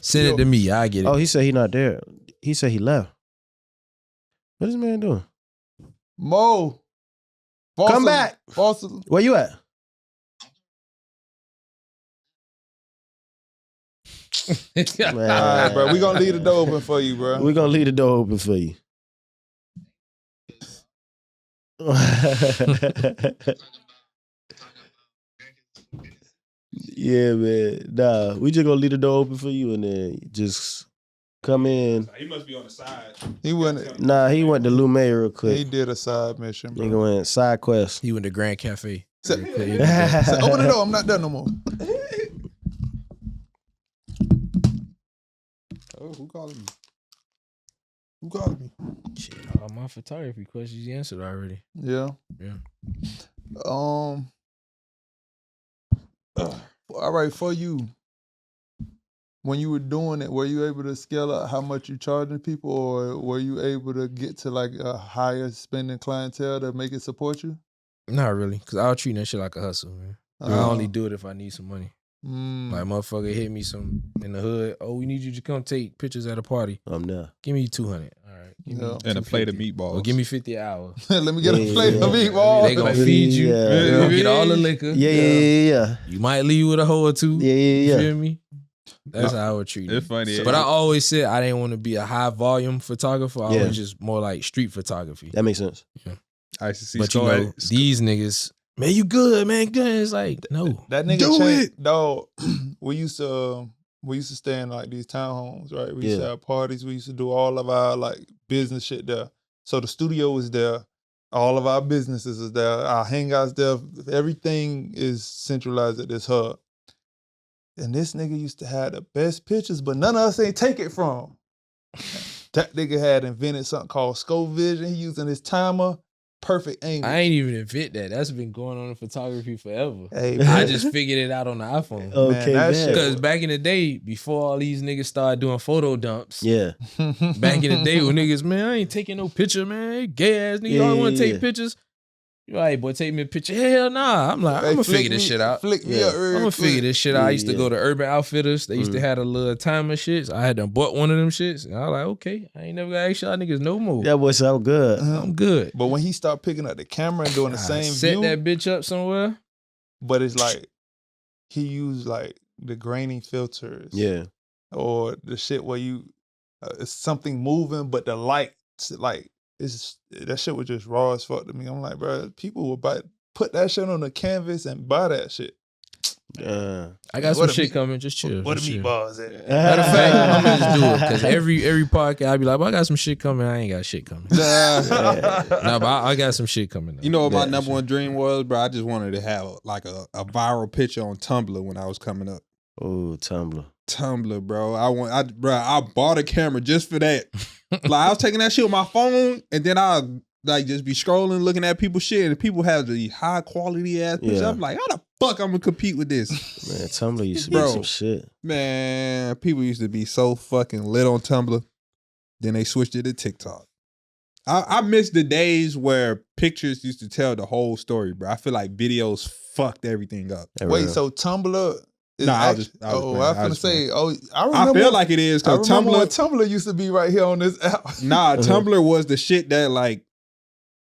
Send it to me. I get it. Oh, he said he not there. He said he left. What is this man doing? Mo. Come back. Where you at? All right, bro. We gonna leave the door open for you, bro. We're gonna leave the door open for you. Yeah, man. Nah, we just gonna leave the door open for you and then just come in. He must be on the side. He went. Nah, he went to Lume real He quick. did a side mission, bro. Nigga went side quest. He went to Grand Cafe. So- Yeah, So open the door. I'm not done no more. Oh, who calling me? Who calling me? Shit, all my photography questions you answered already. Yeah. Yeah. All right, for you, when you were doing it, were you able to scale out how much you charging people, or were you able to get to like a higher spending clientele to make it support you? Not really, because I was treating that shit like a hustle, man. I only do it if I need some money. Like, motherfucker hit me some in the hood. Oh, we need you to come take pictures at a party. I'm there. Give me 200. All right. Give me And a plate of 250. meatballs. Or give me 50 an hour. Let me get a plate of They meatballs. gonna feed you. Yeah. They gonna get all the liquor. Yeah. You might leave with a hoe or two. Yeah. You feel me? That's how I would treat It's it. funny. But I always said I didn't want to be a high volume photographer. I was just more like street photography. That makes sense. I used to see But you know, these niggas, man, you good, man, good. It's like, no. That nigga Do changed, it. dog. We used to stay in like these townhomes, right? We used to have parties. We used to do all of our like business shit there. So the studio was there. All of our businesses is there. Our hangouts there. Everything is centralized at this hub. And this nigga used to have the best pictures, but none of us ain't take it from him. That nigga had invented something called Scope Vision. He using his timer, perfect angle. I ain't even invent that. That's been going on in photography forever. Hey, I just figured it out on the iPhone. Okay, that man. shit- Because back in the day, before all these niggas started doing photo dumps, Yeah. back in the day when niggas, man, I ain't taking no picture, man. Gay ass nigga, Yeah, y'all want to yeah. take pictures? You like, boy, take me a picture. Hell nah. I'm like, I'm gonna figure this shit out. Flick me Yeah. up I'm real gonna figure quick. this shit out. I used to go to Urban Outfitters. They used to Mhm. have a little timer shits. I had done bought one of them shits. And I was like, okay, I ain't never gonna ask y'all niggas no more. That boy sound good. I'm good. But when he started picking up the camera and doing the I same set view, that bitch up somewhere. but it's like he used like the graining filters, Yeah. or the shit where you it's something moving, but the light like that shit was just raw as fuck to me. I'm like, bro, people would put that shit on the canvas and buy that shit. I got some What a shit meat- coming. Just chill. What just the chill. meatballs at? Matter of fact, I'm gonna just do it because every podcast I'll be like, well, I got some shit coming. I ain't got shit coming. No, but I got some shit coming. Though. You know what my Yeah, number shit. one dream was, bro? I just wanted to have like a viral picture on Tumblr when I was coming up. Oh, Tumblr. Tumblr, bro. I bought a camera just for that. Like I was taking that shit with my phone, and then I like just be scrolling, looking at people's shit, and people have the high quality ass pictures. Yeah. I'm like, how the fuck I'm gonna compete with this? Man, Tumblr used to be Bro. some shit. Man, people used to be so fucking lit on Tumblr. Then they switched it to TikTok. I miss the days where pictures used to tell the whole story, bro. I feel like videos fucked everything up. That Wait, real. so Tumblr I was I was gonna say. Oh, I remember. I feel like it is because Tumblr used to be right here on this app. Nah, Tumblr was the shit that like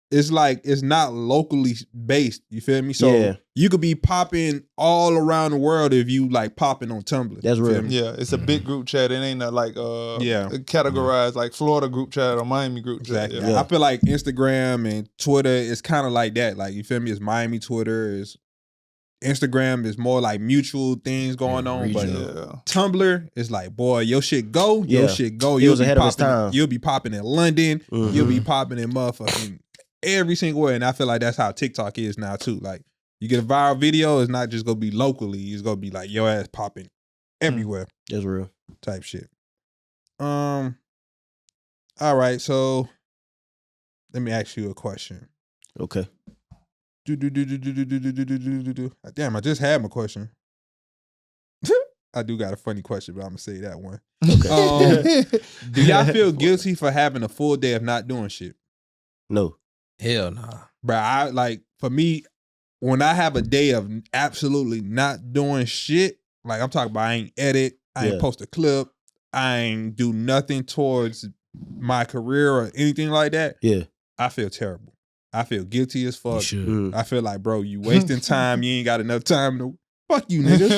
it's not locally based. You feel me? So you could be popping all around the world if you like popping on Tumblr. That's real. Yeah, it's a big group chat. It ain't like categorized like Florida group chat or Miami group chat. Exactly. Yeah. I feel like Instagram and Twitter is kind of like that. Like you feel me? It's Miami Twitter. Is Instagram is more like mutual things going on, but Tumblr is like, boy, your shit go, your shit go. It was ahead of its time. You'll be popping in London. You'll be popping in motherfucking every single way, and I feel like that's how TikTok is now too. Like you get a viral video, it's not just gonna be locally; it's gonna be like your ass popping everywhere. That's real type shit. All right, so let me ask you a question. Okay. Damn, I just had my question. I do got a funny question, but I'm gonna say that one. Okay. Do y'all feel guilty for having a full day of not doing shit? No. Hell nah. Bruh, for me, when I have a day of absolutely not doing shit, like I'm talking about I ain't edit, I ain't post a clip, I ain't do nothing towards my career or anything like that. Yeah. I feel terrible. I feel guilty as fuck. You should. I feel like, bro, you wasting time. You ain't got enough time to fuck you, niggas.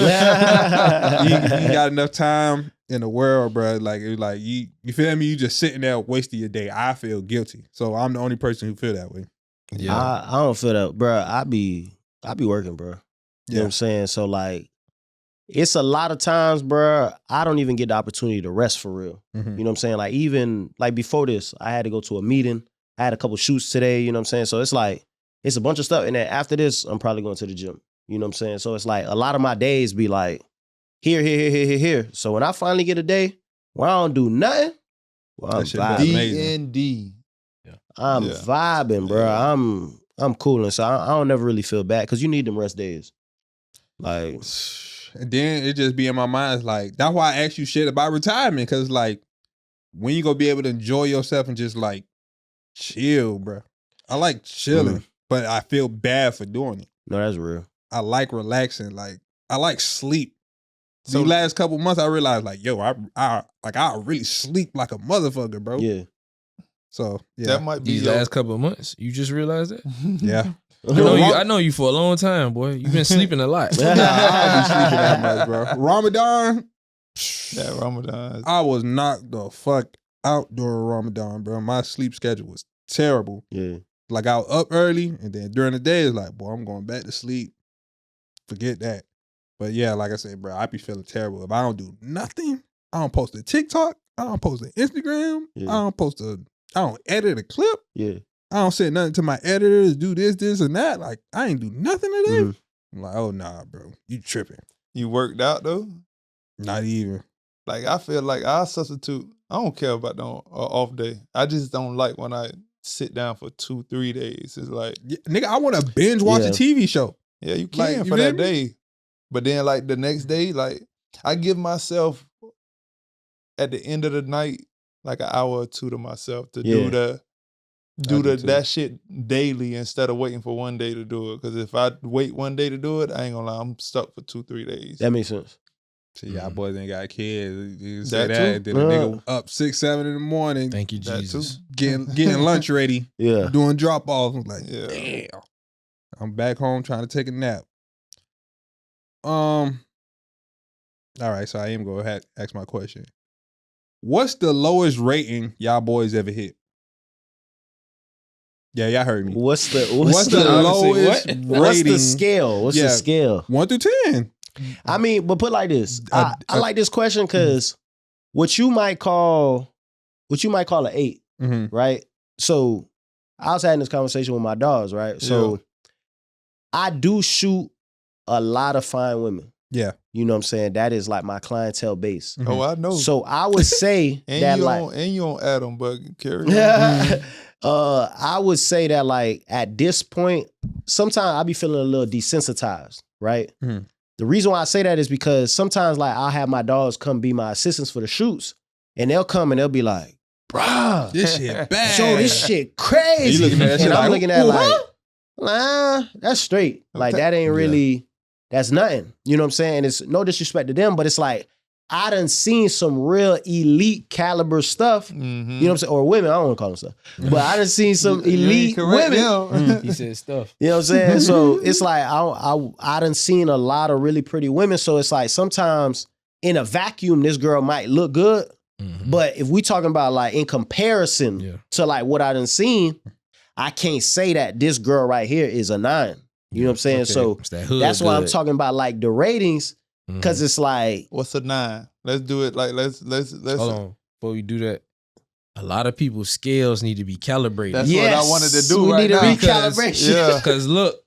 you ain't got enough time in the world, bro. Like you feel me? You just sitting there wasting your day. I feel guilty. So I'm the only person who feel that way. Yeah. I don't feel that, bro. I be working, bro. You know what I'm saying? So like, it's a lot of times, bro, I don't even get the opportunity to rest for real. Mm-hmm. You know what I'm saying? Like even like before this, I had to go to a meeting. I had a couple shoots today, you know what I'm saying? So it's like, it's a bunch of stuff. And then after this, I'm probably going to the gym. You know what I'm saying? So it's like a lot of my days be like, here. So when I finally get a day where I don't do nothing, well, I'm vibing. DND. I'm vibing, bro. I'm cooling. So I don't never really feel bad because you need them rest days. Like, and then it just be in my mind, it's like, that's why I asked you shit about retirement. Cause like, when you gonna be able to enjoy yourself and just like, chill, bro. I like chilling, but I feel bad for doing it. No, that's real. I like relaxing. Like I like sleep. So the last couple months, I realized like, yo, I really sleep like a motherfucker, bro. Yeah. So yeah, that might be these last couple of months. You just realized that? Yeah. I know you for a long time, boy. You've been sleeping a lot. I don't be sleeping that much, bro. Ramadan. Yeah, Ramadan. I was knocked the fuck out during Ramadan, bro. My sleep schedule was terrible. Yeah. Like I was up early and then during the day it's like, boy, I'm going back to sleep. Forget that. But yeah, like I said, bro, I be feeling terrible. If I don't do nothing, I don't post a TikTok, I don't post an Instagram, I don't edit a clip. Yeah. I don't say nothing to my editors, do this and that. Like I ain't do nothing today. I'm like, oh nah, bro. You tripping. You worked out though? Not even. Like I feel like I substitute. I don't care about the off day. I just don't like when I sit down for 2-3 days. It's like, nigga, I want to binge watch a TV show. Yeah, you can for that day. But then like the next day, like I give myself at the end of the night like an hour or two to myself to do that shit daily instead of waiting for one day to do it. Because if I wait one day to do it, I ain't gonna lie, I'm stuck for 2-3 days. That makes sense. See, y'all boys ain't got kids. You That say that. too? Then a nigga up 6-7 in the morning. Thank you, Jesus. Getting lunch ready. Yeah. Doing drop offs. I'm like, damn. I'm back home trying to take a nap. All right, so I am going to ask my question. What's the lowest rating y'all boys ever hit? Yeah, y'all heard me. What's the lowest rating? What's the scale? What's the scale? 1 through 10. I mean, but put like this. I like this question because what you might call an 8, right? So I was having this conversation with my dogs, right? So I do shoot a lot of fine women. Yeah. You know what I'm saying? That is like my clientele base. Oh, I know. So I would say that you don't add them, but carry on. I would say that like at this point, sometimes I be feeling a little desensitized, right? The reason why I say that is because sometimes like I'll have my dogs come be my assistants for the shoots and they'll come and they'll be like, bruh, this shit bad. Yo, this shit crazy. And I'm looking at like, nah, that's straight. Like that ain't really, that's nothing. You know what I'm saying? It's no disrespect to them, but it's like, I done seen some real elite caliber stuff. You know what I'm saying? Or women, I don't want to call them stuff. But I done seen some elite women. He said stuff. You know what I'm saying? So it's like, I done seen a lot of really pretty women. So it's like, sometimes in a vacuum, this girl might look good. But if we talking about like in comparison to like what I done seen, I can't say that this girl right here is a 9. You know what I'm saying? Okay. So that's why I'm talking about like the ratings. Cause it's like, what's a 9? Let's do it. Like let's hold on before we do that. A lot of people's scales need to be calibrated. That's what I wanted to do. We need now. a recalibration. Because look,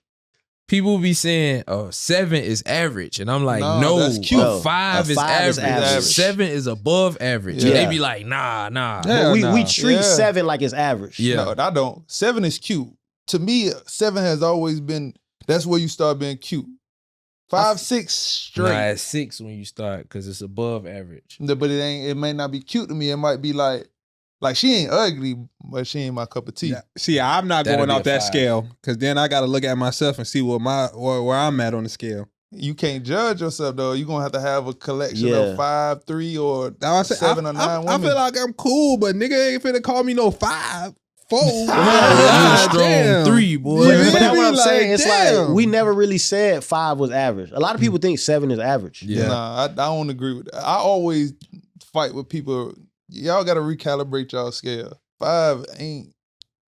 people be saying, "Oh, 7 is average," and I'm like, "No, that's cute. 5 is average. 7 is above average." And they be like, "Nah." But we treat 7 like it's average. No, I don't. 7 is cute. To me, 7 has always been. That's where you start being cute. 5, 6 straight. Nah, it's 6 when you start because it's above average. But it ain't. It may not be cute to me. It might be like she ain't ugly, but she ain't my cup of tea. Yeah. See, I'm not going off that scale because then I got to look at myself and see where I'm at on the scale. You can't judge yourself though. You're gonna have to have a collection of 5, 3, or 7 or 9 women. I feel like I'm cool, but nigga ain't finna call me no 5. 4. Strong 3, boy. But that's what I'm saying. It's like we never really said 5 was average. A lot of people think 7 is average. Yeah. Nah, I don't agree with that. I always fight with people. Y'all got to recalibrate y'all scale. 5 ain't.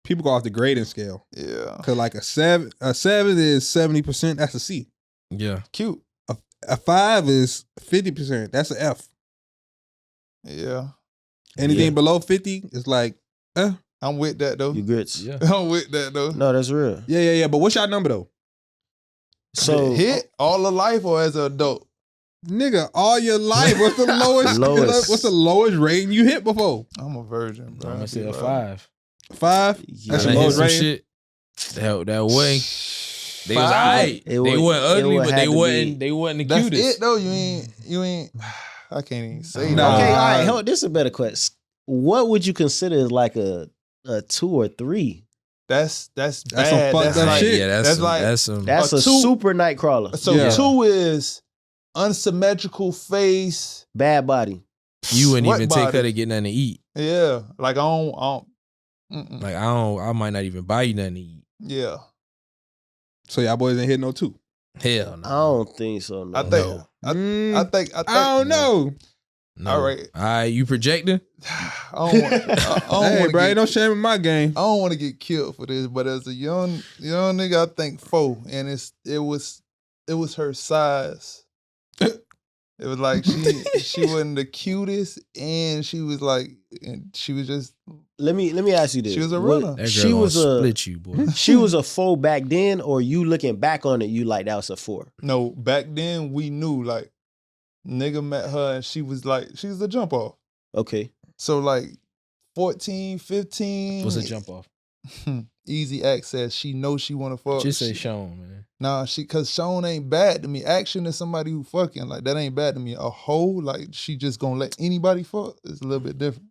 People go off the grading scale. Yeah. Cause like a 7 is 70%. That's a C. Yeah. Cute. A 5 is 50%. That's an F. Yeah. Anything below 50 is like, I'm with that though. You grits. Yeah. I'm with that though. No, that's real. Yeah. But what's your number though? So hit all of life or as an adult? Nigga, all your life. What's the lowest? What's the lowest rating you hit before? I'm a virgin, bro. I'm gonna say a 5. 5? Yeah. That's your lowest rating. Shit. That way. They was alright. They weren't ugly, but they wasn't the That's cutest. it though. You ain't. I can't even say that. Okay, all right. Hold, this is a better question. What would you consider as like a 2 or 3? That's bad. Some fucked up shit. Yeah, that's a super night crawler. So 2 is unsymmetrical face, bad body. You wouldn't even take her to get nothing to eat. Yeah, like I don't. Like I might not even buy you nothing to eat. Yeah. So y'all boys ain't hit no 2. Hell no. I don't think so. No. I think. I don't know. No. All right. You projecting? Hey, bro, ain't no shame in my game. I don't want to get killed for this, but as a young nigga, I think 4, and it was her size. It was like she wasn't the cutest, and she was just. Let me ask you this: she was a runner. That girl split you, boy. She was a 4 back then, or you looking back on it, you like that was a 4? No, back then we knew like. Nigga met her and she was a jump off. Okay. So like 14, 15. What's a jump off? Easy access. She knows she wanna fuck. Just say Sean, man. Nah, cause Sean ain't bad to me. Action is somebody who fucking like that ain't bad to me. A hoe, like she just gonna let anybody fuck. It's a little bit different.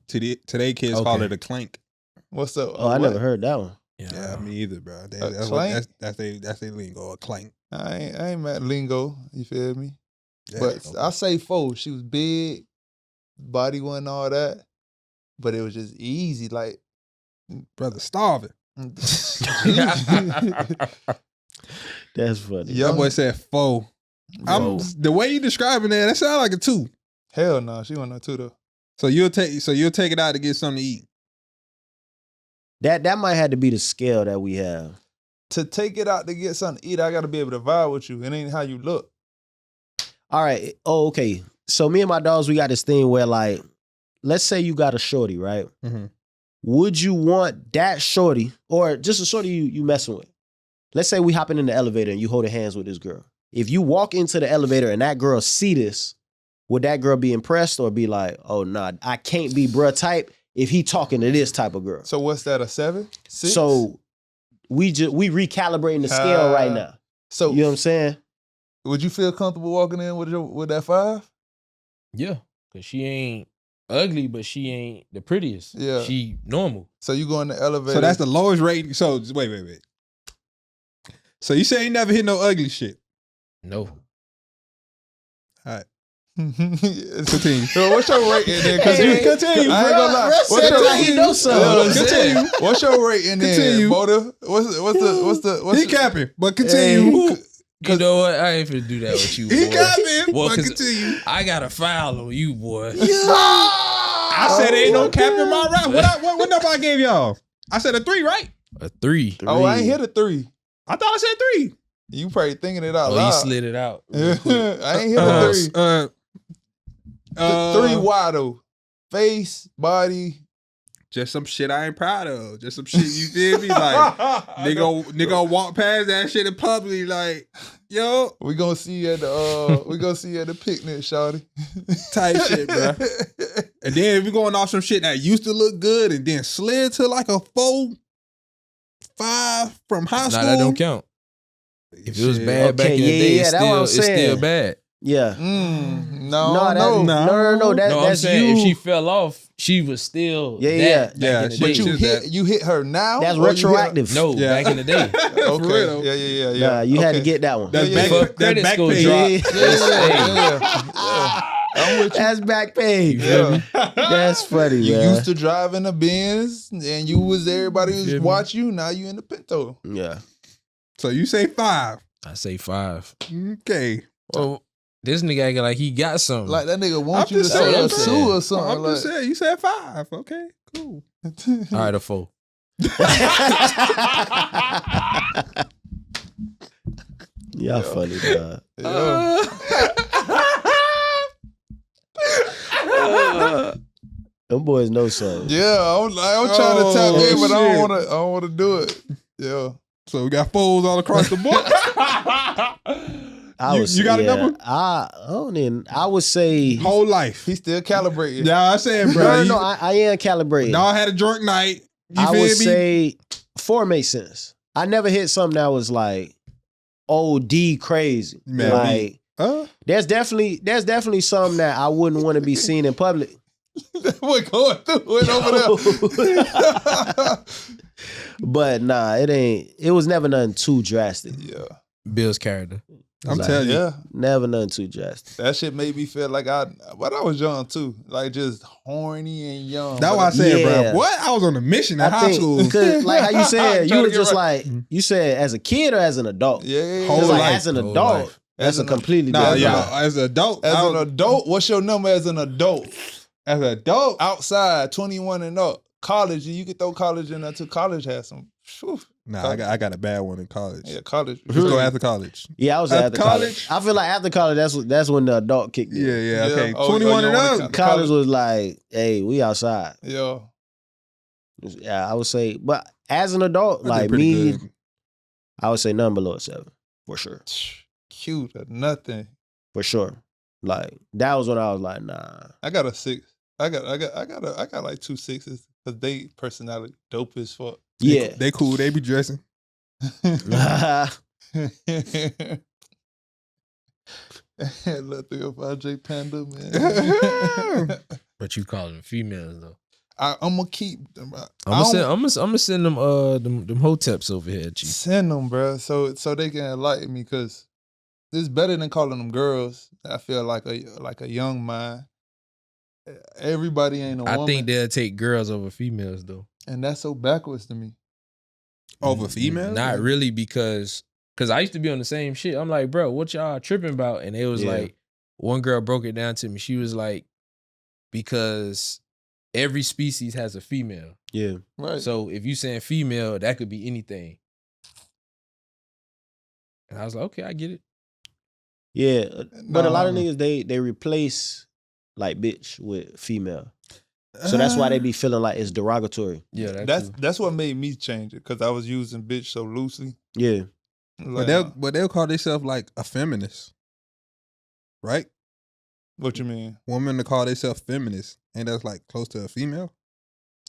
Today kids call it a clank. What's up? Oh, I never heard that one. Yeah, me either, bro. That's their lingo, a clank. I ain't mad lingo. You feel me? Yeah, but I say 4. She was big, body wasn't all that, but it was just easy. Like, brother, starving. That's funny. That boy said 4. The way you describing that sound like a 2. Hell no, she wasn't no 2 though. So you'll take it out to get something to eat. That might have to be the scale that we have. To take it out to get something to eat, I got to be able to vibe with you. It ain't how you look. All right. Oh, okay. So me and my dogs, we got this thing where like, let's say you got a shorty, right? Mm-hmm. Would you want that shorty or just a shorty you messing with? Let's say we hopping in the elevator and you holding hands with this girl. If you walk into the elevator and that girl see this, would that girl be impressed or be like, oh, nah, I can't be bruh type if he talking to this type of girl? So what's that, a 7? 6? So we recalibrating the scale right now. So you know what I'm saying? Would you feel comfortable walking in with that 5? Yeah, because she ain't ugly, but she ain't the prettiest. Yeah. She normal. So you go in the elevator. So that's the lowest rating. So wait. So you say you never hit no ugly shit? No. All right. Continue. So what's your rating then? Continue. I ain't gonna lie. What's your rating then, Boda? What's the he capping, but continue. You know what? I ain't finna do that with you, boy. He capping, Well, but continue. I got a foul on you, boy. I said ain't no cap in my rap. What number I gave y'all? I said a 3, right? A 3. Oh, I ain't hit a 3. I thought I said 3. You probably thinking it out Oh, loud. you slid it out. I ain't hit a 3. 3 wide though. Face, body. Just some shit I ain't proud of. Just some shit, you feel me? Like, nigga walk past that shit in public, like, yo. We gonna see you at the picnic, shawty. Type shit, bro. And then if we going off some shit that used to look good and then slid to like a 4, 5 from high school. Nah, that don't count. If it was bad back in the day, it's still bad. Yeah. No. I'm saying if she fell off, she was still back in the day. But you hit her now? That's retroactive. Back in the day. Okay. Yeah. Nah, you had to get that one. That's That back back pay. I'm with you. That's back pay. Yeah. That's funny, You man. used to drive in the Benz and everybody was watch you. Now you in the Pinto. Yeah. So you say 5. I say 5. Okay. Well, this nigga acting like he got something. Like that nigga want I'm you to just say saying. a 2 or something. I'm just saying, you said 5. Okay, cool. All right, a 4. Y'all funny, dog. Them boys know something. Yeah, I'm trying to tap in, but I don't want to do it. Yeah. So we got 4s all across the board. You got a number? I would say Whole life. He's still calibrating. Yeah, I said, bro. No, I am calibrated. Dog had a drunk night. I would say 4 makes sense. I never hit something that was like OD crazy. Man, like there's definitely something that I wouldn't want to be seen in public. We're going through it over there. But nah, it was never nothing too drastic. Yeah. Bill's character. I'm telling you. Yeah. Never nothing too drastic. That shit made me feel like I was young too. Like just horny and young. That's why I said, bro. What? I was on a mission in high school. Cause like how you said, you were just like, you said as a kid or as an adult? Yeah. Whole life. As an adult, that's a completely different. As an adult. As an adult, what's your number as an adult? As an adult? Outside, 21 and up. College, you could throw college in there too. College has some. Whew. Nah, I got a bad one in college. Yeah, college. Let's go after college. Yeah, I was after college. I feel like after college, that's when the adult kicked in. Yeah, okay. 21 and up. College was like, hey, we outside. Yeah. Yeah, I would say, but as an adult, like me, good. I would say none below a 7 for sure. Cute or nothing. For sure. Like that was when I was like, nah. I got a 6. I got like 2 6s because they personality dope as fuck. Yeah, they cool. They be dressing. Little 305J Panda, man. But you call them females though. I'm gonna keep them. I'm gonna send them them hoteps over here at you. Send them, bro, so they can enlighten me because it's better than calling them girls. I feel like a young mind. Everybody ain't a woman. I think they'll take girls over females though. And that's so backwards to me. Over females? Not really, because I used to be on the same shit. I'm like, bro, what y'all tripping about? And it was like, one girl broke it down to me. She was like, because every species has a female. Yeah. Right. So if you saying female, that could be anything. And I was like, okay, I get it. Yeah. But a lot of niggas, they replace like bitch with female. So that's why they be feeling like it's derogatory. Yeah, that's what made me change it, because I was using bitch so loosely. Yeah. Like, but they'll call themselves like a feminist. Right? What you mean? Women to call themselves feminist. Ain't that like close to a female?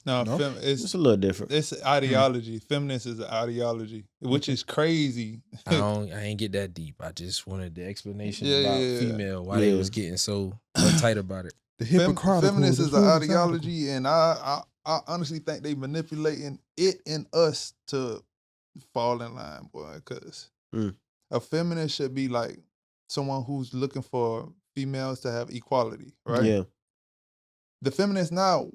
No? It's a little different. It's ideology. Feminist is an ideology, which is crazy. I ain't get that deep. I just wanted the explanation about female, why they was getting so uptight about it. The hypocritical. Feminist is an ideology, and I honestly think they manipulating it in us to fall in line, boy. Because a feminist should be like someone who's looking for females to have equality, right? Yeah. The feminists now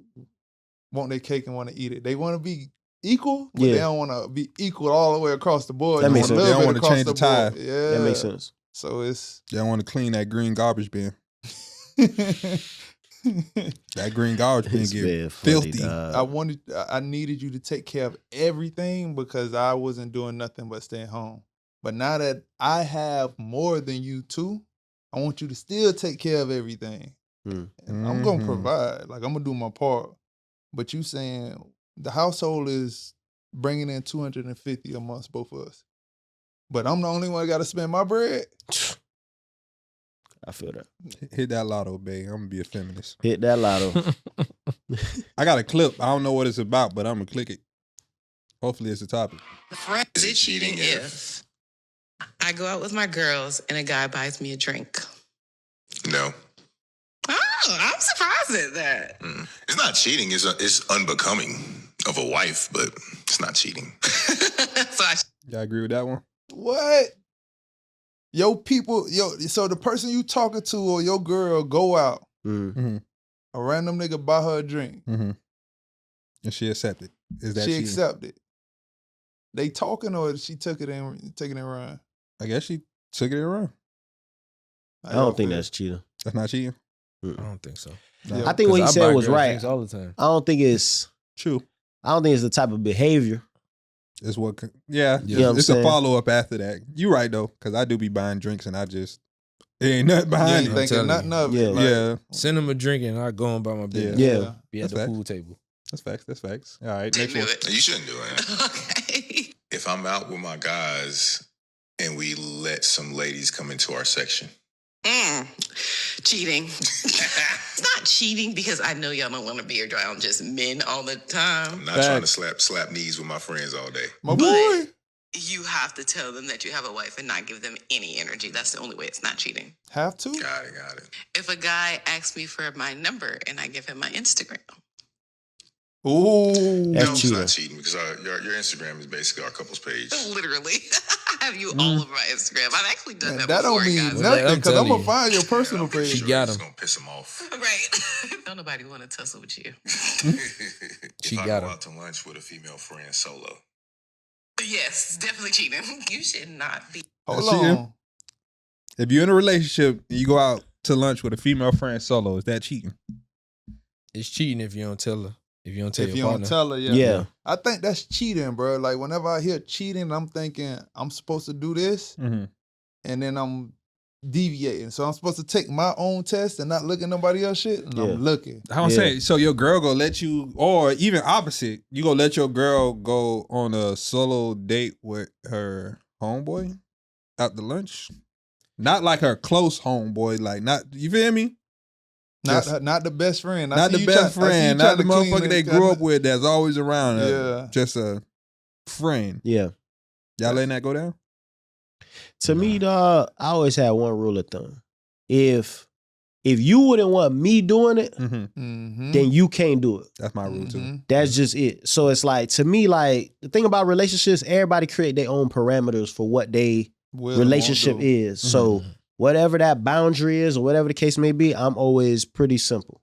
want their cake and want to eat it. They want to be equal, but they don't want to be equal all the way across the board. That makes sense. They don't want to change the tide. Yeah, That makes sense. So it's They don't want to clean that green garbage bin. That green garbage bin get filthy. I needed you to take care of everything because I wasn't doing nothing but staying home. But now that I have more than you two, I want you to still take care of everything. And I'm gonna provide. Like, I'm gonna do my part. But you saying the household is bringing in $250 a month, both of us. But I'm the only one that got to spend my bread. I feel that. Hit that lotto, babe. I'm gonna be a feminist. Hit that lotto. I got a clip. I don't know what it's about, but I'm gonna click it. Hopefully, it's the topic. Is it cheating if I go out with my girls and a guy buys me a drink? No. Oh, I'm surprised at that. It's not cheating. It's unbecoming of a wife, but it's not cheating. Y'all agree with that one? What? So the person you talking to or your girl go out, a random nigga buy her a drink. And she accepted. Is that she cheating? accepted? They talking or she took it and taking it around? I guess she took it around. I don't think that's cheating. That's not cheating? I don't think so. Yeah. I think what he said was right. All the time. I don't think it's true. I don't think it's the type of behavior. It's what, yeah. You know what it's I'm a saying? follow up after that. You right though, because I do be buying drinks and it ain't nothing behind You it. thinking nothing of it. Yeah. Send him a drink and I go on by my business. Yeah. Be at That's the facts. pool table. That's facts. All right, next one. You shouldn't do it. Okay. If I'm out with my guys and we let some ladies come into our section. Cheating. It's not cheating because I know y'all don't want to be around just men all the time. I'm not trying to slap knees with my friends all day. My boy. You have to tell them that you have a wife and not give them any energy. That's the only way it's not cheating. Have to? Got it. If a guy asks me for my number and I give him my Instagram. Ooh. No, it's not cheating because your Instagram is basically our couple's page. Literally. I have you all over my Instagram. I've actually done that That before, don't mean guys. nothing because I'm going to you. find your personal page. She got him. It's going to piss him off. Right. Don't nobody want to tussle with you. She if I got go him. out to lunch with a female friend solo. Yes, definitely cheating. You should not be. Hold That's cheating. on. If you're in a relationship and you go out to lunch with a female friend solo, is that cheating? It's cheating if you don't tell her. If you don't tell If you your partner. don't tell her, Yeah. I think that's cheating, bro. Like, whenever I hear cheating, I'm thinking I'm supposed to do this, and then I'm deviating. So I'm supposed to take my own test and not look at nobody else shit, and I'm looking. I'm saying, so your girl go let you, or even opposite, you go let your girl go on a solo date with her homeboy after lunch? Not like her close homeboy, like not, you feel me? Not the best friend. Not the best friend, not the motherfucker they grew up with that's always around. Yeah. Just a friend. Yeah. Y'all letting that go down? To me, dog, I always had one rule of thumb. If you wouldn't want me doing it, then you can't do it. That's my rule too. That's just it. So it's like, to me, like, the thing about relationships, everybody create their own parameters for what they relationship is. So whatever that boundary is or whatever the case may be, I'm always pretty simple.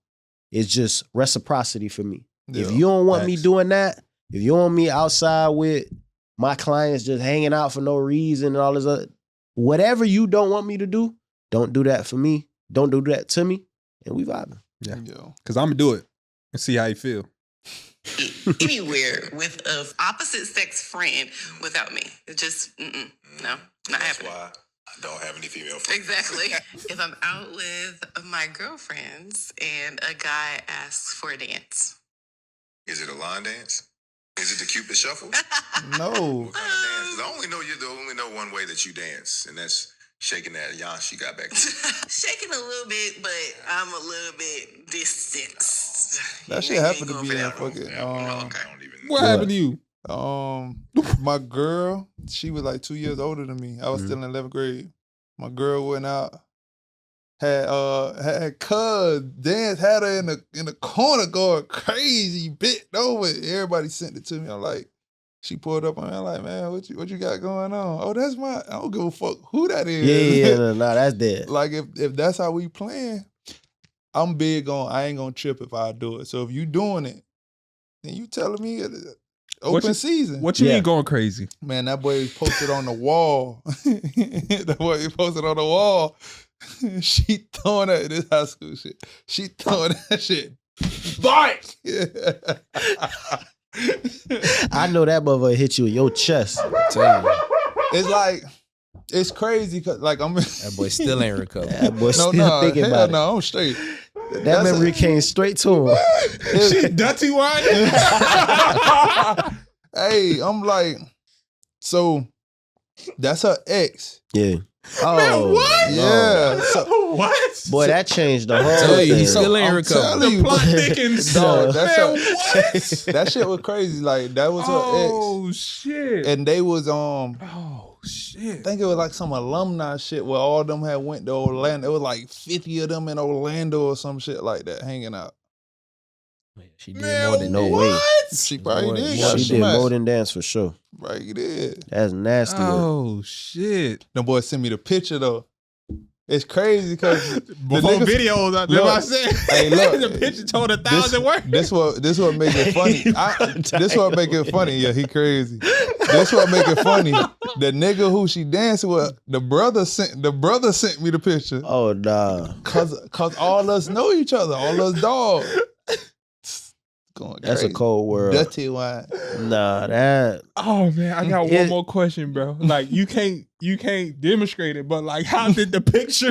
It's just reciprocity for me. Yeah. If you don't want me doing that, if you want me outside with my clients just hanging out for no reason and all this other, whatever you don't want me to do, don't do that for me. Don't do that to me. And we vibing. Yeah. Because I'm going to do it and see how you feel. Anywhere with an opposite sex friend without me. It's just, no, not That's happening. why I don't have any female friends. Exactly. If I'm out with my girlfriends and a guy asks for a dance. Is it a line dance? Is it the Cupid Shuffle? No. What kind of dance? 'Cause I only know one way that you dance, and that's shaking that yarn she got back there. Shaking a little bit, but I'm a little bit distanced. That shit happened to be in fucking. What happened to you? My girl, she was like 2 years older than me. I was still in 11th grade. My girl went out, had cuz dance, had her in the corner going crazy, bent over. Everybody sent it to me. I'm like, She pulled up on me. I'm like, man, what you got going on? Oh, that's I don't give a fuck who that is. Yeah, no, that's dead. Like if that's how we playing, I'm big on I ain't gonna trip if I do it. So if you doing it, then you telling me open season. What you mean going crazy? Man, that boy posted on the wall. That boy posted on the wall. She throwing that this high school shit. She throwing that shit. Bite! I know that motherfucker hit you in your chest. Tell you. It's like, it's crazy because like that boy still ain't recovered. That boy still thinking about it. No, I'm straight. That memory came straight to him. She dirty whining. Hey, I'm like, so that's her ex. Yeah. Oh, Man, what? Yeah. So, what? boy, that changed the whole Tell you, thing. he still ain't I'm recovered. telling you, The plot thickens. dog, that's Man, her, what? that shit was crazy. Like that was her Oh shit. ex, and they was Oh shit. I think it was like some alumni shit where all of them had went to Orlando. It was like 50 of them in Orlando or some shit like that hanging out. She did Man, more than no that. way. She probably did. She did more than dance for sure. Right, you did. That's nasty. Oh shit. The boy sent me the picture though. It's crazy because Before videos, that's what I said. Hey, look, the picture told 1,000 words. This what make it funny. This what make it funny. Yeah, he crazy. This what make it funny. The nigga who she dancing with, the brother sent me the picture. Oh nah. Cause all us know each other, all us dogs. Going That's crazy. a cold world. Dirty wine. Nah, that. Oh man, I got one more question, bro. Like you can't demonstrate it, but like how did the picture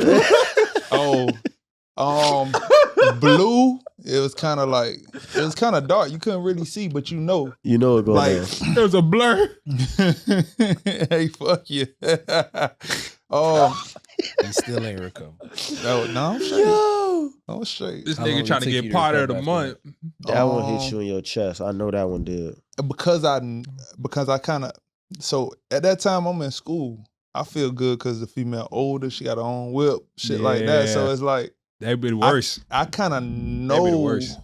blue, it was kind of dark. You couldn't really see, but you know. You know it going Like down. there was a blur. Hey, fuck you. He still ain't recovered. No, I'm straight. I'm straight. This How long nigga it trying to took get you to part of recover the after month. That one hit you in your chest. I know that one did. Because I kind of, so at that time I'm in school. I feel good because the female older, she got her own whip, shit like that. So it's like that'd be worse. I kind of know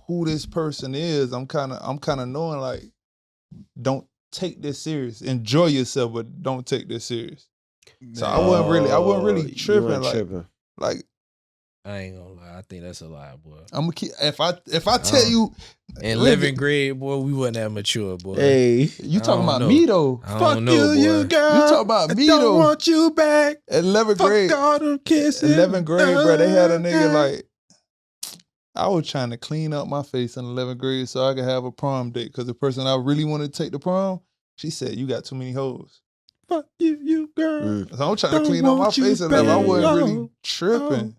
who this person is. I'm kind of knowing like, don't take this serious. Enjoy yourself, but don't take this serious. So I wasn't really tripping. Like I ain't gonna lie. I think that's a lie, boy. I'm gonna keep, if I tell you in 11th grade, boy, we wasn't that mature, boy. Hey, you talking about me though? Fuck you, girl. You talking about me though? Don't want you back. 11th grade. Fuck all them kissing. 11th grade, bro. They had a nigga like. I was trying to clean up my face in 11th grade so I could have a prom date because the person I really wanted to take the prom, she said, "You got too many hoes." Fuck you, girl. So I'm trying to clean up my face and I wasn't really tripping.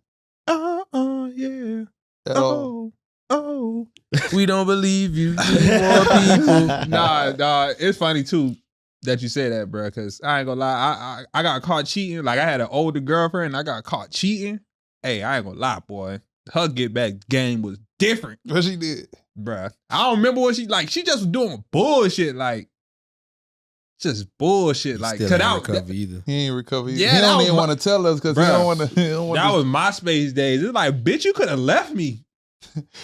Yeah. At all. Oh. We don't believe you. We need more people. Nah, it's funny too that you say that, bro, because I ain't gonna lie. I got caught cheating. Like I had an older girlfriend and I got caught cheating. Hey, I ain't gonna lie, boy. Her get back game was different. What she did? Bruh. I don't remember what she just was doing bullshit, like just bullshit. Like still cut ain't out. recover either. He ain't recover either. Yeah, he that don't was even my- want to tell us because he Bruh. don't want to. That was MySpace days. It's like, bitch, you could have left me.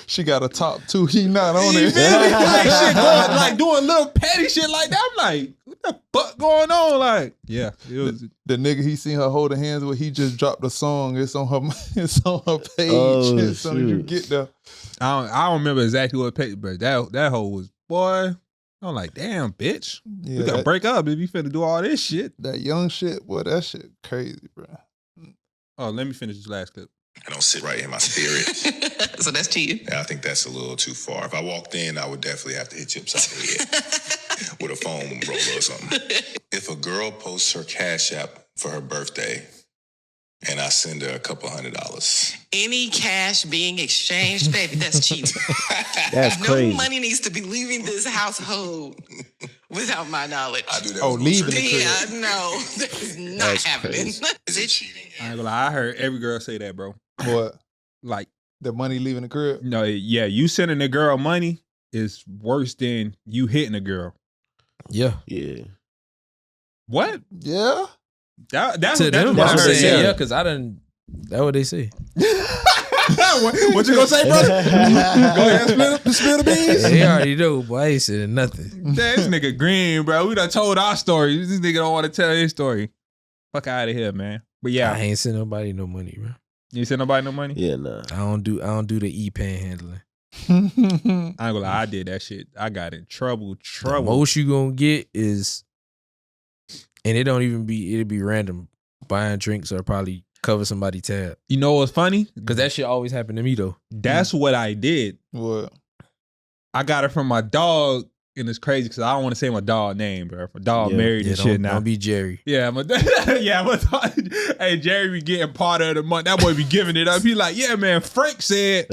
She got a top 2. He not on You it. feel me? Like, shit going, like doing little petty shit like that. I'm like, what the fuck going on? Like, yeah, it was. The nigga he seen her holding hands with, he just dropped a song. It's on her page. Oh, as soon as you shoot. get there. I don't remember exactly what page, but that hoe was, boy. I'm like, damn, bitch. Yeah, We gotta that, break up if you finna do all this shit. that young shit, boy, that shit crazy, bro. Oh, let me finish this last clip. I don't sit right in my spirit. So that's cheating. I think that's a little too far. If I walked in, I would definitely have to hit you upside the head with a foam roller or something. If a girl posts her Cash App for her birthday and I send her a couple $100. Any cash being exchanged, baby, that's cheating. That's crazy. No money needs to be leaving this household without my knowledge. I do that. Oh, with leaving groceries. the crib. Yeah, no, that is not That's happening. crazy. Is it cheating? I ain't gonna lie, I heard every girl say that, bro. What? Like, The money leaving the crib? no, yeah, you sending a girl money is worse than you hitting a girl. Yeah. Yeah. What? Yeah. That's To them, what I I would heard. say yeah. yeah, because I didn't. That's what they say. What you gonna say, brother? Go ahead, spill the beans. They already know, boy. I ain't saying nothing. This nigga green, bro. We done told our story. This nigga don't want to tell his story. Fuck out of here, man. But yeah, I ain't send nobody no money, bro. You send nobody no money? Yeah, nah. I don't do the e-panhandling. I ain't gonna lie, I did that shit. I got in trouble. The most you gonna get is, and it'll be random, buying drinks or probably cover somebody's tab. You know what's funny? Because that shit always happened to me though. That's what I did. What? I got it from my dog, and it's crazy because I don't want to say my dog name, bro. My dog married and shit now. Don't be Jerry. Yeah, my dog. Hey, Jerry be getting part of the month. That boy be giving it up. He like, yeah, man. Frank said.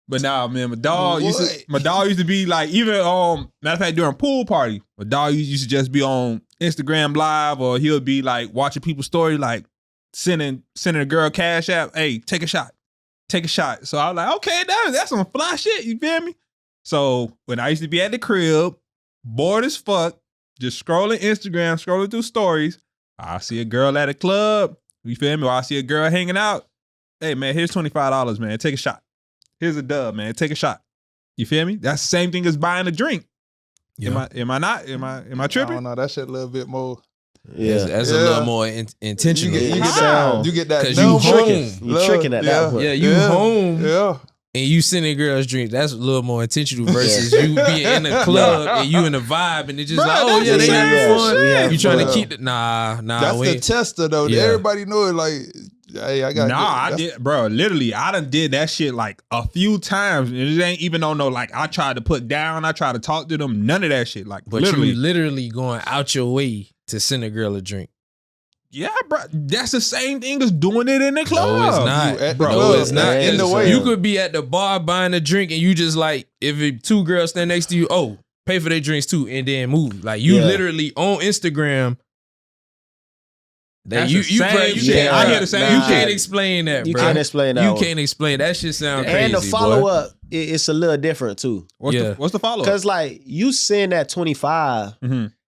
But nah, man, my dog used to be like, even matter of fact, during pool party, my dog used to just be on Instagram Live, or he'll be like watching people's story, like sending a girl cash app, hey, take a shot. So I was like, okay, that's some fly shit, you feel me? So when I used to be at the crib, bored as fuck, just scrolling Instagram, scrolling through stories, I see a girl at a club, you feel me? Or I see a girl hanging out. Hey man, here's $25, man. Take a shot. Here's a dub, man. Take a shot. You feel me? That's the same thing as buying a drink. Yeah. Am I not? Am I tripping? I don't know. That shit a little bit more. Yeah, that's a little more intentional. You get that. Because you home. You tricking at that point. Yeah, you home. Yeah. And you sending girls drinks. That's a little more intentional versus you being in the club and you in the vibe and it's just like, oh yeah, they having fun. You trying to keep it? Nah. That's the tester though. Yeah. Everybody know it. Like, hey, I got. I did, bro. Literally, I done did that shit like a few times. And it ain't even on no like. I tried to put down. I tried to talk to them. None of that shit. Like, but you literally going out your way to send a girl a drink. Yeah, bro. That's the same thing as doing it in the club. No, it's not, bro. No, it's not. In the way you could be at the bar buying a drink and you just like, if two girls stand next to you, oh, pay for their drinks too, and then move. Like you literally on Instagram. That you can't explain that, bro. You can't explain that. You can't explain that. Shit sound crazy. And the follow up, it's a little different too. What's the follow up? Because like you send that 25,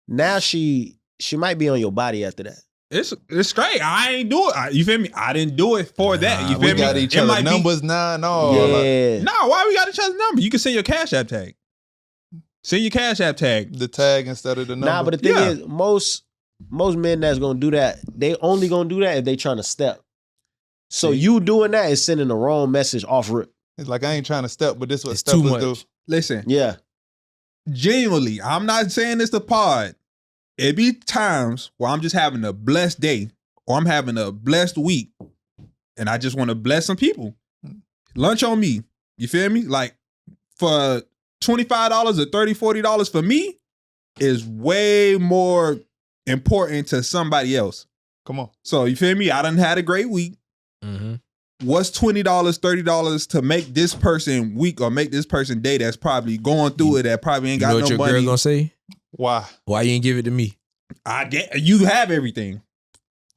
now she might be on your body after that. It's straight. I ain't do it. You feel me? I didn't do it for that. You feel me? We got each other numbers now and all. Yeah. Nah, why we got each other's number? You can send your Cash App tag. Send your Cash App tag. The tag instead of the number. Nah, but the thing is, most men that's gonna do that, they only gonna do that if they trying to step. So you doing that is sending the wrong message off rip. It's like I ain't trying to step, but this is what steppers do. Listen. Yeah. Genuinely, I'm not saying this to pod. It be times where I'm just having a blessed day or I'm having a blessed week and I just want to bless some people. Lunch on me. You feel me? Like for $25 or $30, $40 for me is way more important to somebody else. Come on. So you feel me? I done had a great week. Mm-hmm. What's $20, $30 to make this person week or make this person day that's probably going through it that probably ain't got no money? You know what your girl gonna say? Why? Why you ain't give it to me? You have everything.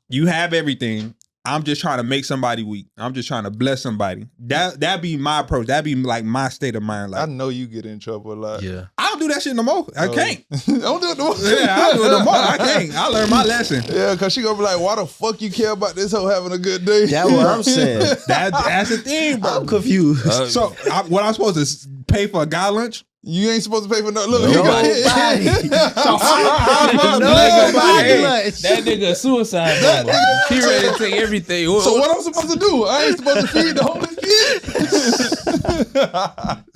You have everything. I'm just trying to make somebody weak. I'm just trying to bless somebody. That be my approach. That be like my state of mind. Like I know you get in trouble a lot. Yeah. I don't do that shit no more. I can't. Don't do it no more. Yeah, I don't do it no more. I can't. I learned my lesson. Yeah, because she gonna be like, why the fuck you care about this hoe having a good day? That's what I'm saying. That's the thing, bro. I'm confused. So what I'm supposed to pay for a guy lunch? You ain't supposed to pay for no. Look, Nobody. So how that nigga suicide bomber. He ready to take everything. So what I'm supposed to do? I ain't supposed to feed the homeless kid.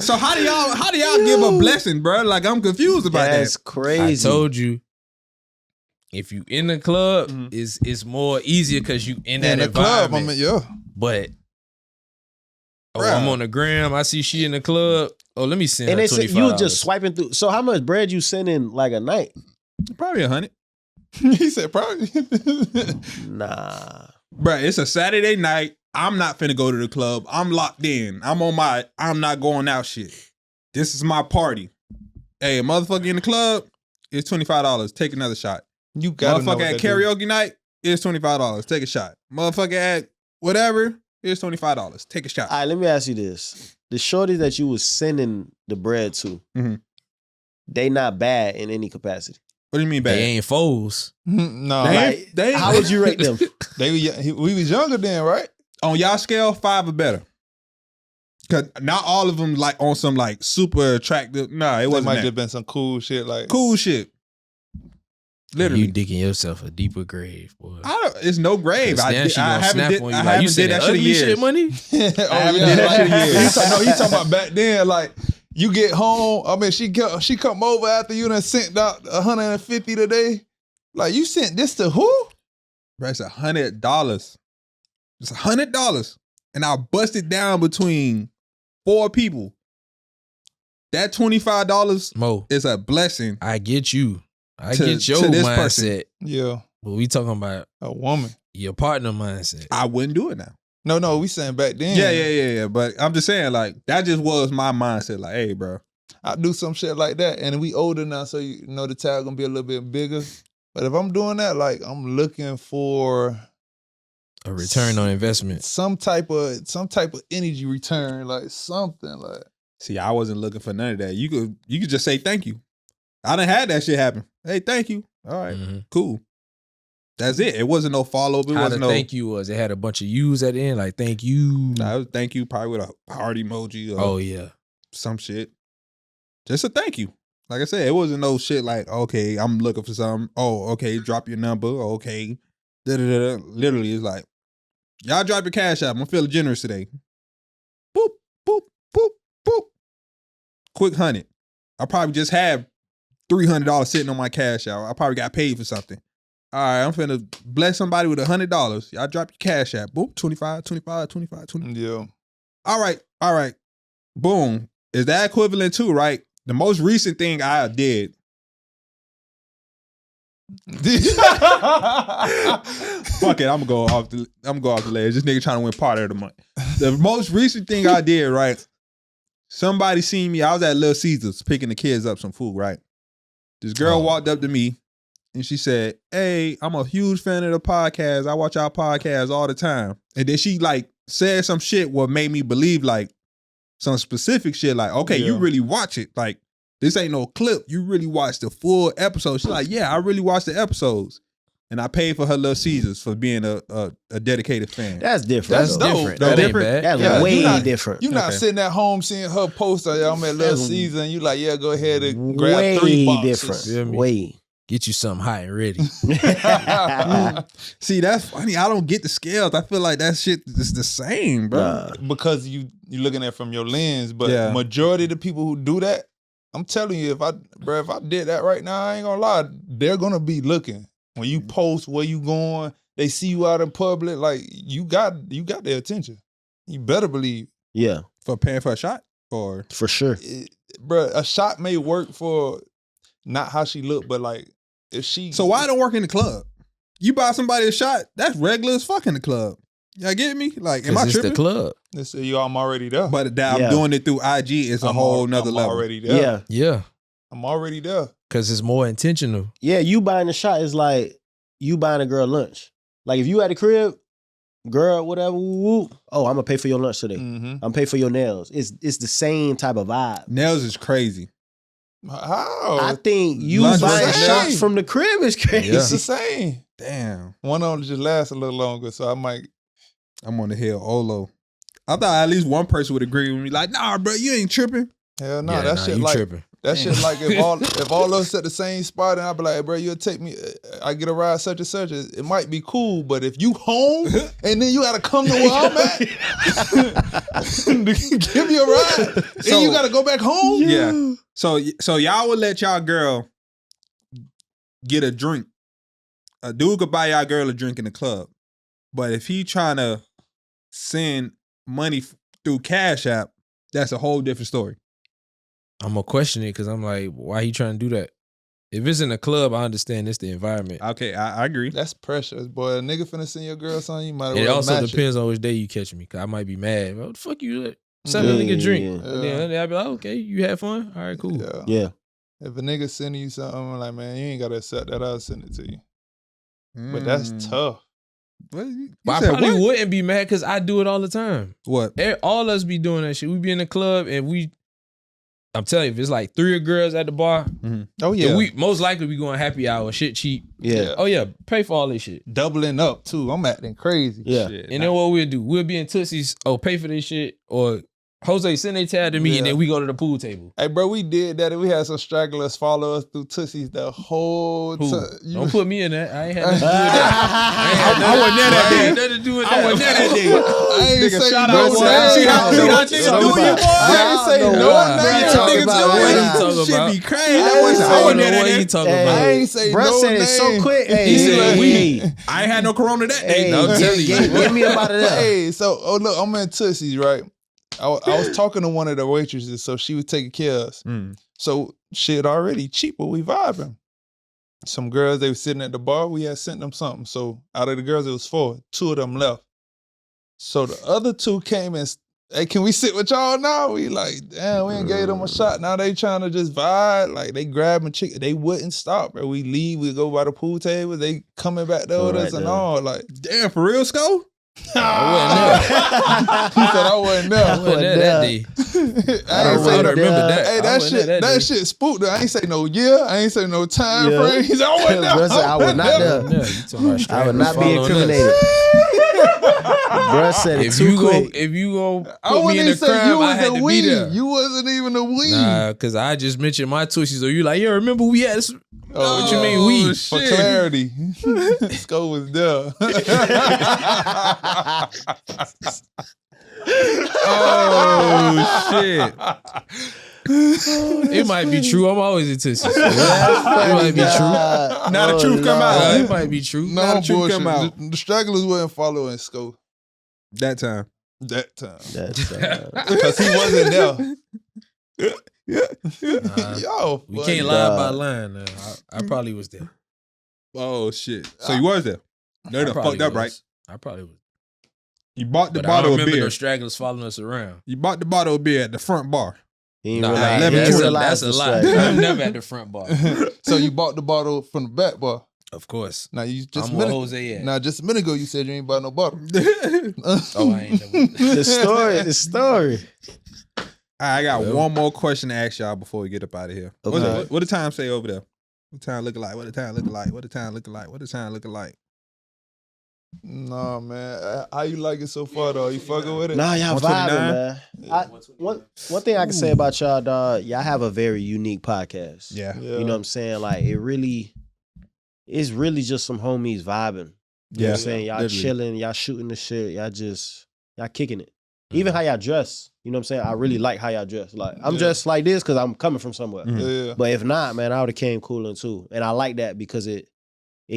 So how do y'all give a blessing, bro? Like I'm confused about that. That's crazy. I told you. If you in the club, it's more easier because you in that environment. But I'm on the gram. I see she in the club. Oh, let me send her $25. And they said you was just swiping through. So how much bread you sending like a night? Probably 100. He said probably. Nah. Bro, it's a Saturday night. I'm not finna go to the club. I'm locked in. I'm not going out shit. This is my party. Hey, a motherfucker in the club, it's $25. Take another shot. You got motherfucker at karaoke night, it's $25. Take a shot. Motherfucker at whatever, it's $25. Take a shot. All right, let me ask you this. The shorties that you was sending the bread to, they not bad in any capacity. What do you mean bad? They ain't foes. No. How would you rate them? We was younger then, right? On y'all scale, 5 or better. Cause not all of them like on some like super attractive. Nah, it wasn't. Might that. have been some cool shit like Cool shit. Literally, You digging yourself a deeper grave, boy. It's no grave. I Now she gonna haven't snap did, on you. I Like, you haven't said did that shit in ugly years. shit money? I haven't did that shit in years. He talking about back then, like you get home. I mean, she come over after you done sent out $150 today. Like you sent this to who? Bro, it's $100. It's $100, and I busted down between 4 people. That $25 Mo, is a blessing. I get you. I To- get your to this mindset. person. Yeah, But we talking about a woman. your partner mindset. I wouldn't do it now. No, we saying back then. Yeah. But I'm just saying, like, that just was my mindset. Like, hey, bro. I do some shit like that, and we older now, so you know the tab gonna be a little bit bigger. But if I'm doing that, like I'm looking for A return on investment. some type of energy return, like something like. See, I wasn't looking for none of that. You could just say thank you. I done had that shit happen. Hey, thank you. All right, cool. That's it. It wasn't no follow up. It How the wasn't no thank you was. It had a bunch of yous at the end, like thank you. Nah, it was thank you probably with a heart emoji or Oh yeah. some shit. Just a thank you. Like I said, it wasn't no shit like, okay, I'm looking for something. Oh, okay, drop your number. Okay. Da-da-da-da. Literally, it's like, y'all drop your cash app. I'm feeling generous today. Boop, boop, boop, boop. Quick 100. I probably just had $300 sitting on my cash app. I probably got paid for something. All right, I'm finna bless somebody with $100. Y'all drop your cash app. Boop, 25, 25, 25, 25. Yeah. All right. Boom. Is that equivalent to, right? The most recent thing I did. Fuck it, I'm gonna go off the ledge. This nigga trying to win part of the month. The most recent thing I did, right? Somebody seen me. I was at Little Caesars picking the kids up some food, right? This girl walked up to me and she said, "Hey, I'm a huge fan of the podcast. I watch our podcast all the time." And then she like said some shit what made me believe like some specific shit like, okay, you really watch it. Like, this ain't no clip. You really watch the full episode. She's like, yeah, I really watch the episodes. And I paid for her Little Caesars for being a dedicated fan. That's different. That's though. different. That That ain't different? bad. That's way different. You're not Okay. sitting at home seeing her post on I'm at Little That's Caesar and you like, yeah, go ahead and grab way 3 boxes. different. Feel me? Way. Get you something hot and ready. See, that's funny. I don't get the scales. I feel like that shit is the same, bro. Because you're looking at it from your lens, but Yeah. majority of the people who do that, I'm telling you, if I did that right now, I ain't gonna lie, they're gonna be looking. When you post where you going, they see you out in public, like you got their attention. You better believe. Yeah, For paying for a shot? Or for sure. Bro, a shot may work for not how she look, but like if she. so why don't work in the club? You buy somebody a shot, that's regular as fuck in the club. Y'all get me? Like, am I Because it's tripping? the club. They say, yo, I'm already there. But that Yeah. I'm doing it through IG is a whole nother I'm level. already there. Yeah. Yeah. I'm already there. Because it's more intentional. Yeah, you buying a shot is like you buying a girl lunch. Like if you at the crib, girl, whatever, woo, oh, I'm gonna pay for your lunch today. Mm-hmm. I'm pay for your nails. It's the same type of vibe. Nails is crazy. How? I think you Lunch buying versus shots nails. from the crib is crazy. Yeah. It's the same. Damn. One of them just lasts a little longer, so I might. I'm on the hill Olo. I thought at least one person would agree with me. Like, nah, bro, you ain't tripping. Hell no, Yeah, that nah, shit you like tripping. that shit like if all of us at the same spot and I be like, hey, bro, you'll take me. I get a ride such and such. It might be cool, but if you home and then you gotta come to where I'm at, give me a ride, So- and you gotta go back home. Yeah. So y'all would let y'all girl get a drink. A dude could buy y'all girl a drink in the club. But if he trying to send money through Cash App, that's a whole different story. I'm going to question it because I'm like, why he trying to do that? If it's in a club, I understand it's the environment. Okay, I agree. That's precious, boy. A nigga finna send your girl something, you might as It well also match depends on which day you catch me. Cause I might be mad. What the fuck you let? Send a nigga drink. Yeah. And then I'll be like, okay, you had fun? All right, cool. Yeah. Yeah. If a nigga sending you something, I'm like, man, you ain't gotta accept that. I'll send it to you. But that's tough. What? You But I said probably what? wouldn't be mad because I do it all the time. What? All us be doing that shit. We be in the club and I'm telling you, if it's like 3 girls at the bar, Oh and we most likely be going happy hour, shit cheap. Yeah. Oh yeah, pay for all this shit. doubling up too. I'm acting crazy. Yeah. Shit, And then what we'll do, we'll be in Tootsie's, pay for this shit, or Jose, send a tab to me, and then we go to the pool table. Hey, bro, we did that, and we had some stragglers follow us through Tootsies the whole time. Don't put me in that. I ain't had nothing to do with that. I wasn't there that day. I ain't nothing to do with that. I wasn't there that day. I ain't say shout no out. See how niggas do you, boy? I ain't say no name. Shit be crazy. I wasn't there that day. Talking about. I ain't say Bro no said name. it so quick. He said we. I ain't had no corona that day. Hey, I'm telling you. give me about it. Hey, so look, I'm in Tootsies, right? I was talking to one of the waitresses, so she was taking care of us. So shit already cheaper, we vibing. Some girls, they were sitting at the bar, we had sent them something. So out of the girls, it was 4. 2 of them left. So the other 2 came and, hey, can we sit with y'all now? We like, damn, we ain't gave them a shot. Now they trying to just vibe. Like they grabbing chicken. They wouldn't stop, bro. We leave, we go by the pool table. They coming back there with us and all. Like, damn, for real, Sko? I he said I wasn't there. wasn't there that day. I ain't say I remember that. Hey, that shit spooked. I ain't say no year. I ain't say no time frame. He said I wasn't there. I was not there. I would not be incriminated. Bruh said it too quick. If you go put me in the crime, I had to be there. You wasn't even a weed. Nah, because I just mentioned my Tussies. So you like, yeah, remember we had this. Oh, what you mean we? For clarity. Sko was there. Oh, shit. It might be true. I'm always in Tussies. It might be true. Now the truth come out. It might be true. No, now the truth come out. The stragglers wasn't following Sko. That time. Because he wasn't there. Yo, we can't lie about lying. I probably was there. Oh shit! So you was there? They done fucked up, right? I probably was. You bought the But bottle I of remember beer. those stragglers following us around. You bought the bottle of beer at the front bar. Nah, that's a lie. I'm never at the front bar. So you bought the bottle from the back bar. Of course. Now you just I'm where Jose at. Now just a minute ago you said you ain't bought no bottle. Oh, I ain't never. The story. I got one more question to ask y'all before we get up out of here. Okay. What the time say over there? What the time looking like? What the time looking like? What the time looking like? What the time looking like? Nah, man. How you like it so far, though? You fucking with it? Nah, y'all vibing, man. One thing I can say about y'all, dog, y'all have a very unique podcast. Yeah. You know what I'm saying? Like, it's really just some homies vibing. You know what I'm saying? Y'all chilling, y'all shooting the shit, y'all kicking it. Even how y'all dress. You know what I'm saying? I really like how y'all dress. Like, I'm dressed like this because I'm coming from somewhere. Yeah. But if not, man, I would have came cooling too. And I like that because it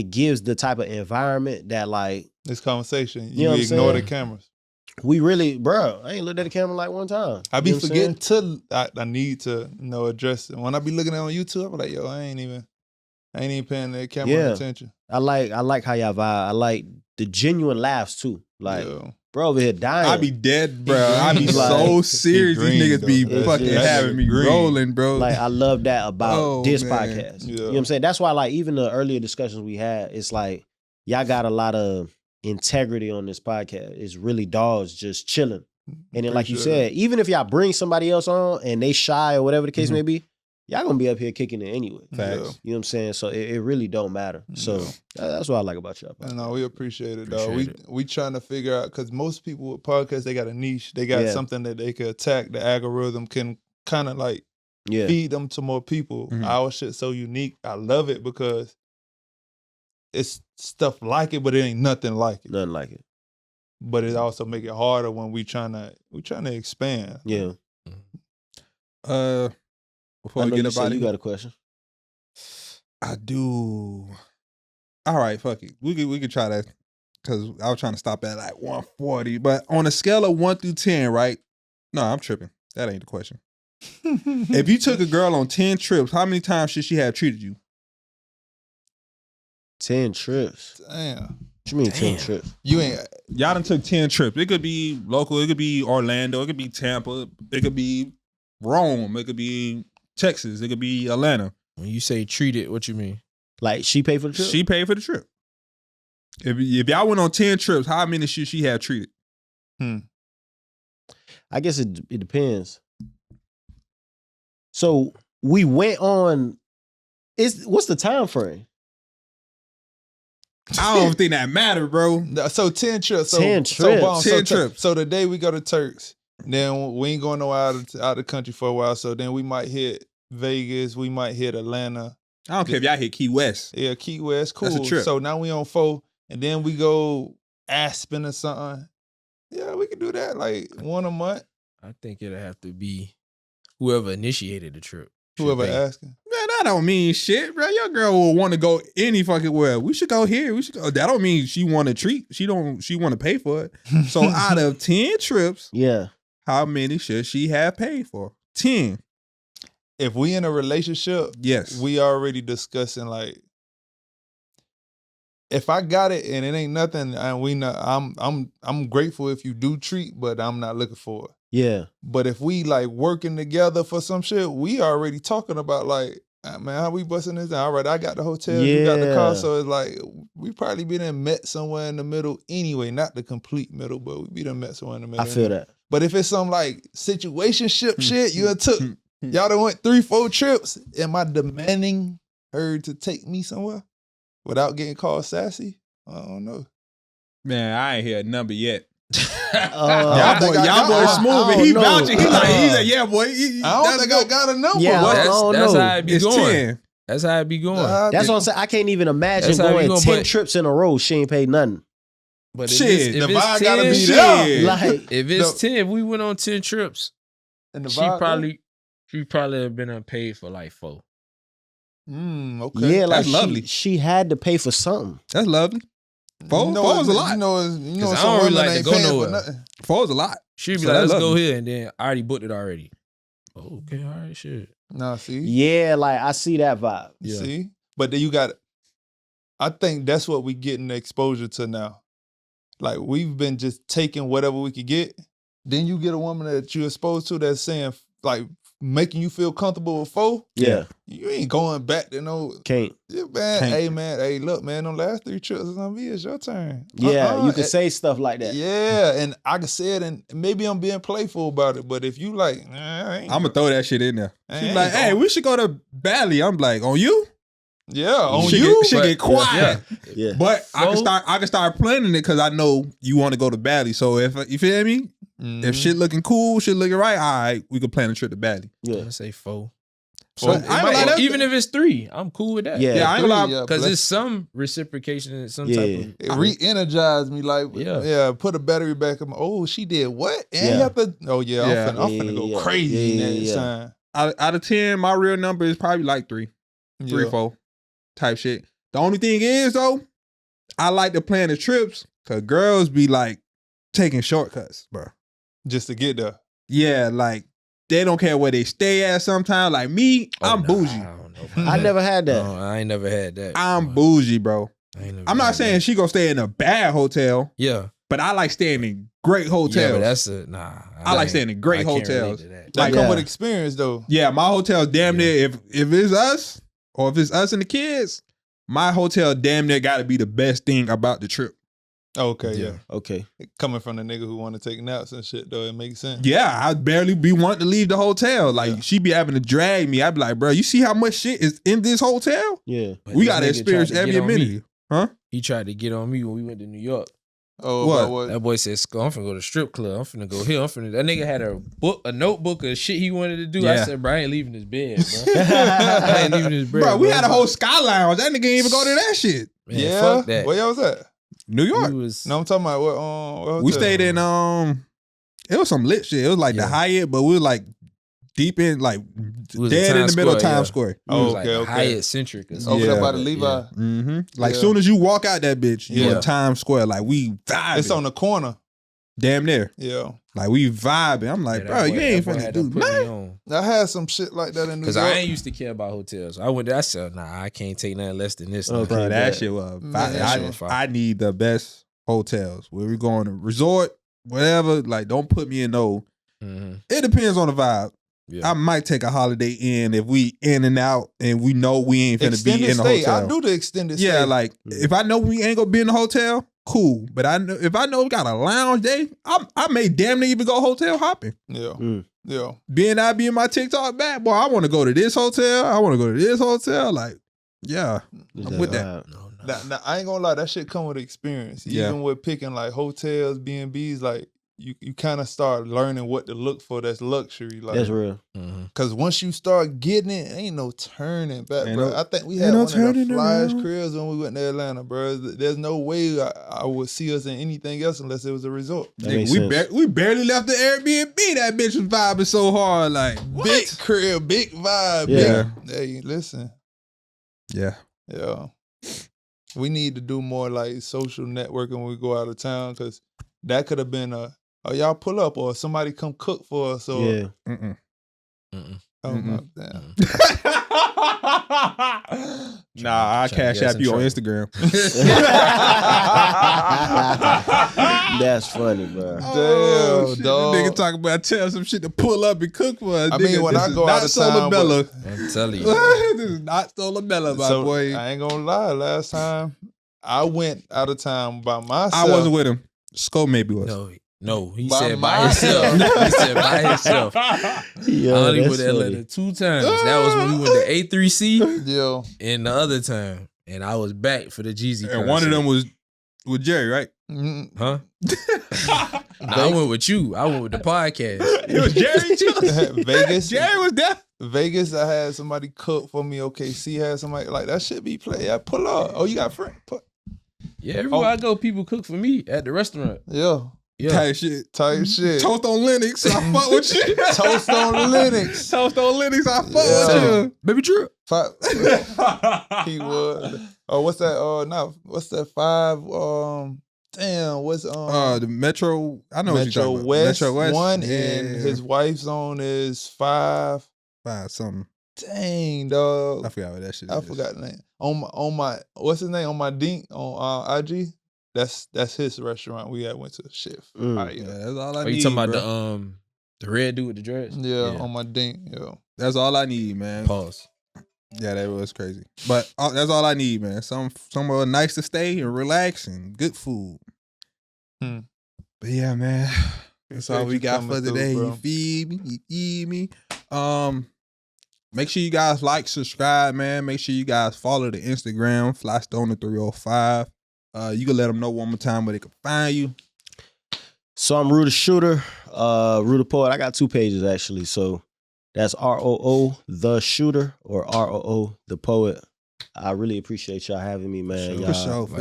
gives the type of environment that, like, this conversation, you know what I'm ignore saying? the cameras. We really, bro, I ain't looked at the camera like one time. I be You know what I'm forgetting saying? I need to address it. When I be looking at it on YouTube, I'm like, yo, I ain't even paying that camera attention. I like how y'all vibe. I like the genuine laughs too. Like, bro over here dying. I be dead, bro. I be so serious. These niggas be fucking having me rolling, bro. Like, I love that about this man. podcast. You know what I'm saying? That's why, like, even the earlier discussions we had, it's like, y'all got a lot of integrity on this podcast. It's really dogs just chilling. And then, like you said, even if y'all bring somebody else on and they shy or whatever the case may be, y'all gonna be up here kicking it anyway. Facts. You know what I'm saying? So it really don't matter. So that's what I like about y'all. No, we appreciate it, dog. We trying to figure out, because most people with podcasts, they got a niche. They got something that they could attack. The algorithm can kind of like feed them to more people. Our shit's so unique. I love it because it's stuff like it, but it ain't nothing like it. Nothing like it. But it also make it harder when we trying to expand. Yeah. Before we get up out of here, you got a question? I do. All right, fuck it. We could try that, because I was trying to stop at like 140. But on a scale of 1 through 10, right? No, I'm tripping. That ain't the question. If you took a girl on 10 trips, how many times should she have treated you? 10 trips. Damn. What you mean 10 trips? Y'all done took 10 trips. It could be local. It could be Orlando. It could be Tampa. It could be Rome. It could be Texas. It could be Atlanta. When you say treated, what you mean? Like, she paid for the trip? She paid for the trip. If y'all went on 10 trips, how many should she have treated? I guess it depends. So we went on. What's the time frame? I don't think that matter, bro. So 10 trips. 10 trips. 10 trips. So the day we go to Turks, Then we ain't going nowhere out the country for a while. So then we might hit Vegas. We might hit Atlanta. I don't care if y'all hit Key West. Yeah, Key West, cool. That's a trip. So now we on 4, and then we go Aspen or something. Yeah, we can do that like 1 a month. I think it'll have to be whoever initiated the trip. Whoever asking. Man, that don't mean shit, bro. Your girl will want to go any fucking where. We should go here. We should go. That don't mean she want to treat. She want to pay for it. So out of 10 trips, Yeah. how many should she have paid for? 10. If we in a relationship, Yes. we already discussing like, if I got it and it ain't nothing, and we not, I'm grateful if you do treat, but I'm not looking for it. Yeah. But if we like working together for some shit, we already talking about like, man, how we busting this down? All right, I got the hotel, you got the car, so it's like we probably be done met somewhere in the middle anyway, not the complete middle, but we be done met somewhere in the middle. I feel that. But if it's some like situationship shit, you took y'all done went 3-4 trips. Am I demanding her to take me somewhere without getting called sassy? I don't know. Man, I ain't hear a number yet. I think I y'all got boy one. smooth, and he vouching. He like, yeah, boy. I don't think I got a number. Yeah, That's how it be It's going. 10. That's how it be going. That's what I'm saying. I can't even imagine That's how we going gonna 10 put- trips in a row. She ain't paid nothing. But Shit, if the it's vibe 10, gotta be shit. there. Like, if it's 10, if we went on 10 trips, And the she vibe, probably have been unpaid for like 4. okay. yeah, like That's lovely. she had to pay for something. That's lovely. 4 is a lot. You know, I don't some really women like to ain't go paying nowhere. for nothing. 4 is a lot. She'd be So like, that's let's go lovely. here. And then I already booked it already. Oh, okay, all right, shit. Nah, see? Yeah, like I see that vibe. Yeah. See? But then you got, I think that's what we getting the exposure to now. Like we've been just taking whatever we could get. Then you get a woman that you're exposed to that's saying, like, making you feel comfortable with 4. Yeah. You ain't going back to no, Can't. yeah, man, Can't. hey, look, man, them last 3 trips is gonna be, it's your turn. Yeah, you can And- say stuff like that. Yeah, and I can say it, and maybe I'm being playful about it, but if you like, I ain't I'm gonna throw that shit in there. I She's ain't like, hey, going. we should go to Bali. I'm like, on you? Yeah, on Shit you. Get, shit get quiet. Yeah. But I can start planning it because I know you want to go to Bali. So if you feel me, if shit looking cool, shit looking right, all right, we could plan a trip to Bali. Yeah. I say 4. So I ain't gonna lie, that's- Even if it's 3, I'm cool with that. Yeah. yeah, I ain't gonna lie. Yeah, Because but it's some reciprocation and some Yeah. type it of re-energized me, like, Yeah. yeah, put a battery back in my, oh, she did what? And Yeah. you have to, oh yeah, Yeah. I'm finna go Yeah. crazy Yeah, next yeah. time. Out of 10, my real number is probably like 3, Yeah. 4 type shit. The only thing is though, I like to plan the trips because girls be like taking shortcuts, bro. Just to get there. Yeah, like they don't care where they stay at sometimes. Like me, I'm bougie. I don't know about I that. never had that. No, I ain't never had that. I'm boy. bougie, bro. I ain't never I'm not had saying that. she gonna stay in a bad hotel, Yeah. but I like staying in great hotels. Yeah, but that's a, nah. I like ain't- staying in great I can't relate hotels. to that. That Like, come yeah. with experience though. Yeah, my hotel damn Yeah. near, if it's us or if it's us and the kids, my hotel damn near gotta be the best thing about the trip. Okay, yeah. Okay. Coming from the nigga who want to take naps and shit though, it makes sense. Yeah, I'd barely be wanting to leave the hotel. Like she be having to drag me. I'd be like, bro, you see how much shit is in this hotel? Yeah. But We this gotta nigga experience tried to every get on me. amenity. Huh? He tried to get on me when we went to New York. Oh, What? about what? That boy said, "I'm finna go to the strip club. I'm finna go here. That nigga had a notebook of shit he wanted to do. I Yeah. said, bro, I ain't leaving this bed, bro. I ain't leaving this bed. Bro, we had a whole sky lounge. That nigga ain't even go to that shit. Man, Yeah. fuck that. Where y'all was at? New York. We was, No, I'm talking about what We hotel? stayed in it was some lit shit. It was like the Yeah. Hyatt, but we were like deep in like was dead in Times the middle of Square, Times yeah. Square. we was Oh, like okay, okay. Hyatt centric or Over something. there Yeah. by the Levi. Mm-hmm. Like Yeah. soon as you walk out that bitch, you Yeah. in Times Square. Like we vibing. It's on the corner. damn near. Yeah. Like we vibing. I'm like, Yeah, bro, that you boy- ain't that boy finna had to do put me nothing. on. I had some shit like that in New Cause York. I ain't used to care about hotels. I went there. I said, nah, I can't take nothing less than this. Okay. now. Bro, that bet. shit was Man, fire. that shit was fire. I need the best hotels. Where we going to resort, whatever. Like, don't put me in no. Mhm. It depends on the vibe. Yeah. I might take a Holiday Inn if we in and out and we know we ain't finna be extended in the stay. hotel. I do the extended stay. Yeah, like if I know we ain't gonna be in the hotel, cool. But I know if I know we got a lounge day, I may damn near even go hotel hopping. Yeah. Mm. Yeah. Being I be in my TikTok back, boy, I want to go to this hotel. I want to go to this hotel. Like, yeah, I'm with that. No. Now, I ain't gonna lie, that shit come with experience. Yeah. Even with picking like hotels, B&Bs, like you kind of start learning what to look for. That's luxury. Like, that's real. Cause once you start getting it, ain't no turning back, Ain't bro. no- I think we ain't had no one of the turning flyest around. cribs when we went to Atlanta, bro. There's no way I would see us in anything else unless it was a resort. That Nigga, makes we, sense. we barely left the Airbnb. That bitch was vibing so hard. Like, Big crib, big vibe. Yeah. Hey, listen. Yeah. Yeah. We need to do more like social networking when we go out of town, because that could have been y'all pull up or somebody come cook for us. Or, Yeah. Oh, my damn. Nah, I cash app you on Instagram. That's funny, bro. Damn, shit. dog. This nigga talking about tell some shit to pull up and cook for us. I mean, Nigga, when this I is go not out of Solar town, Bella. I'm telling you. This is not Solar Bella, my So, boy. I ain't gonna lie. Last time I went out of town by myself. I wasn't with him. Sko maybe was. No, he By said by myself. himself. He said by himself. Yeah, I only that's went to Atlanta funny. 2 times. That was when we went to A3C Yeah. and the other time. And I was back for the Jeezy And one of them was with Jerry, right? Mm. Huh? Nah, I went with you. I went with the podcast. It was Jerry too. Vegas. Jerry was there. Vegas, I had somebody cook for me. OKC had somebody like that shit be play. Yeah, pull up. Oh, you got friend. Yeah, everywhere I go, people cook for me at the restaurant. Yeah. Yeah. Type shit. Type shit. Toast on Linux. I fuck with you. Toast on Linux. Toast on Linux. I fuck Yeah. with you. Baby Drew. He would. Oh, what's that? What's that? 5. Damn. What's The Metro. I know what you're Metro talking about. West, Metro West 1, yeah. and his wife's on is 5. 5 something. Dang, dog. I forgot what that shit I is. forgot the name. On my what's his name? On my Dink on IG. That's his restaurant. We had went to Chef. Mm. Yeah, that's all I Are need. you talking about bro. the red dude with the dreads? Yeah, on my Dink. Yeah. That's all I need, man. Pause. Yeah, that was crazy. But that's all I need, man. Somewhere nice to stay and relax and good food. But yeah, man. That's all we got for today. You feed me, you eat me. Make sure you guys like, subscribe, man. Make sure you guys follow the Instagram, FlyStoner305. You can let them know one more time where they can find you. So I'm Rootheshooter, Rooter Poet. I got 2 pages actually. So that's ROO the Shooter or ROO the Poet. I really appreciate y'all having me, man. For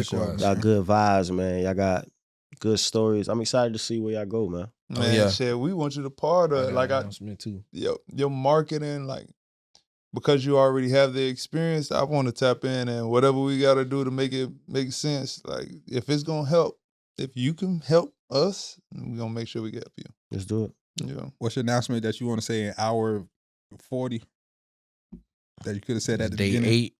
sure. Y'all good vibes, man. Y'all got good stories. I'm excited to see where y'all go, man. Man, shit, we want you to part of like too. Your marketing, like, because you already have the experience. I want to tap in and whatever we got to do to make it make sense. Like, if it's gonna help, if you can help us, we're gonna make sure we help you. Let's do it. Yeah. What's your announcement that you want to say in hour 40 that you could have said at the Day beginning? 8.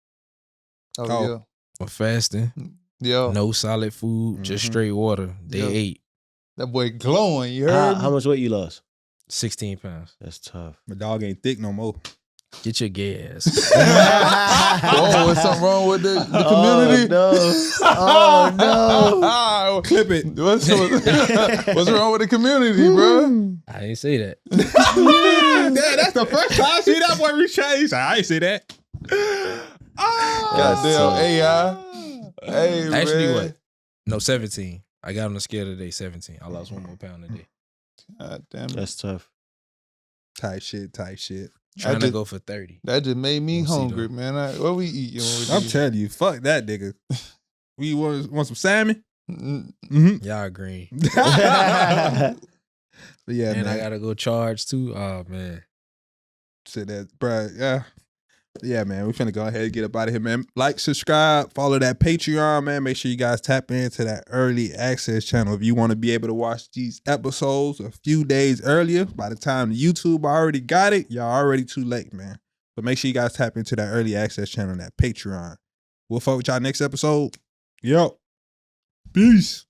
Oh, yeah. Of fasting. Yeah. No solid food, just straight water. Day 8. That boy glowing. You heard? How much weight you lost? 16 pounds. That's tough. My dog ain't thick no more. Get your gas. Oh, is something wrong with the community? Oh no. Clip it. What's wrong with the community, bro? I didn't say that. Yeah, that's the first time I see that boy reach out. He said, I ain't say that. Goddamn AI. Hey, Actually, man. what? No, 17. I got on the scale today, 17. I lost 1 more pound a day. God damn it. That's tough. Tight shit. Trying to go for 30. That just made me We'll see, hungry, though. man. What we eating? I'm telling you, fuck that nigga. We want some salmon? Y'all green. But yeah, And man. I gotta go charge too. Oh man. Said that, bro. Yeah, man. We finna go ahead and get up out of here, man. Like, subscribe, follow that Patreon, man. Make sure you guys tap into that early access channel if you want to be able to watch these episodes a few days earlier. By the time the YouTube already got it, y'all already too late, man. But make sure you guys tap into that early access channel, that Patreon. We'll fuck with y'all next episode. Yo. Peace.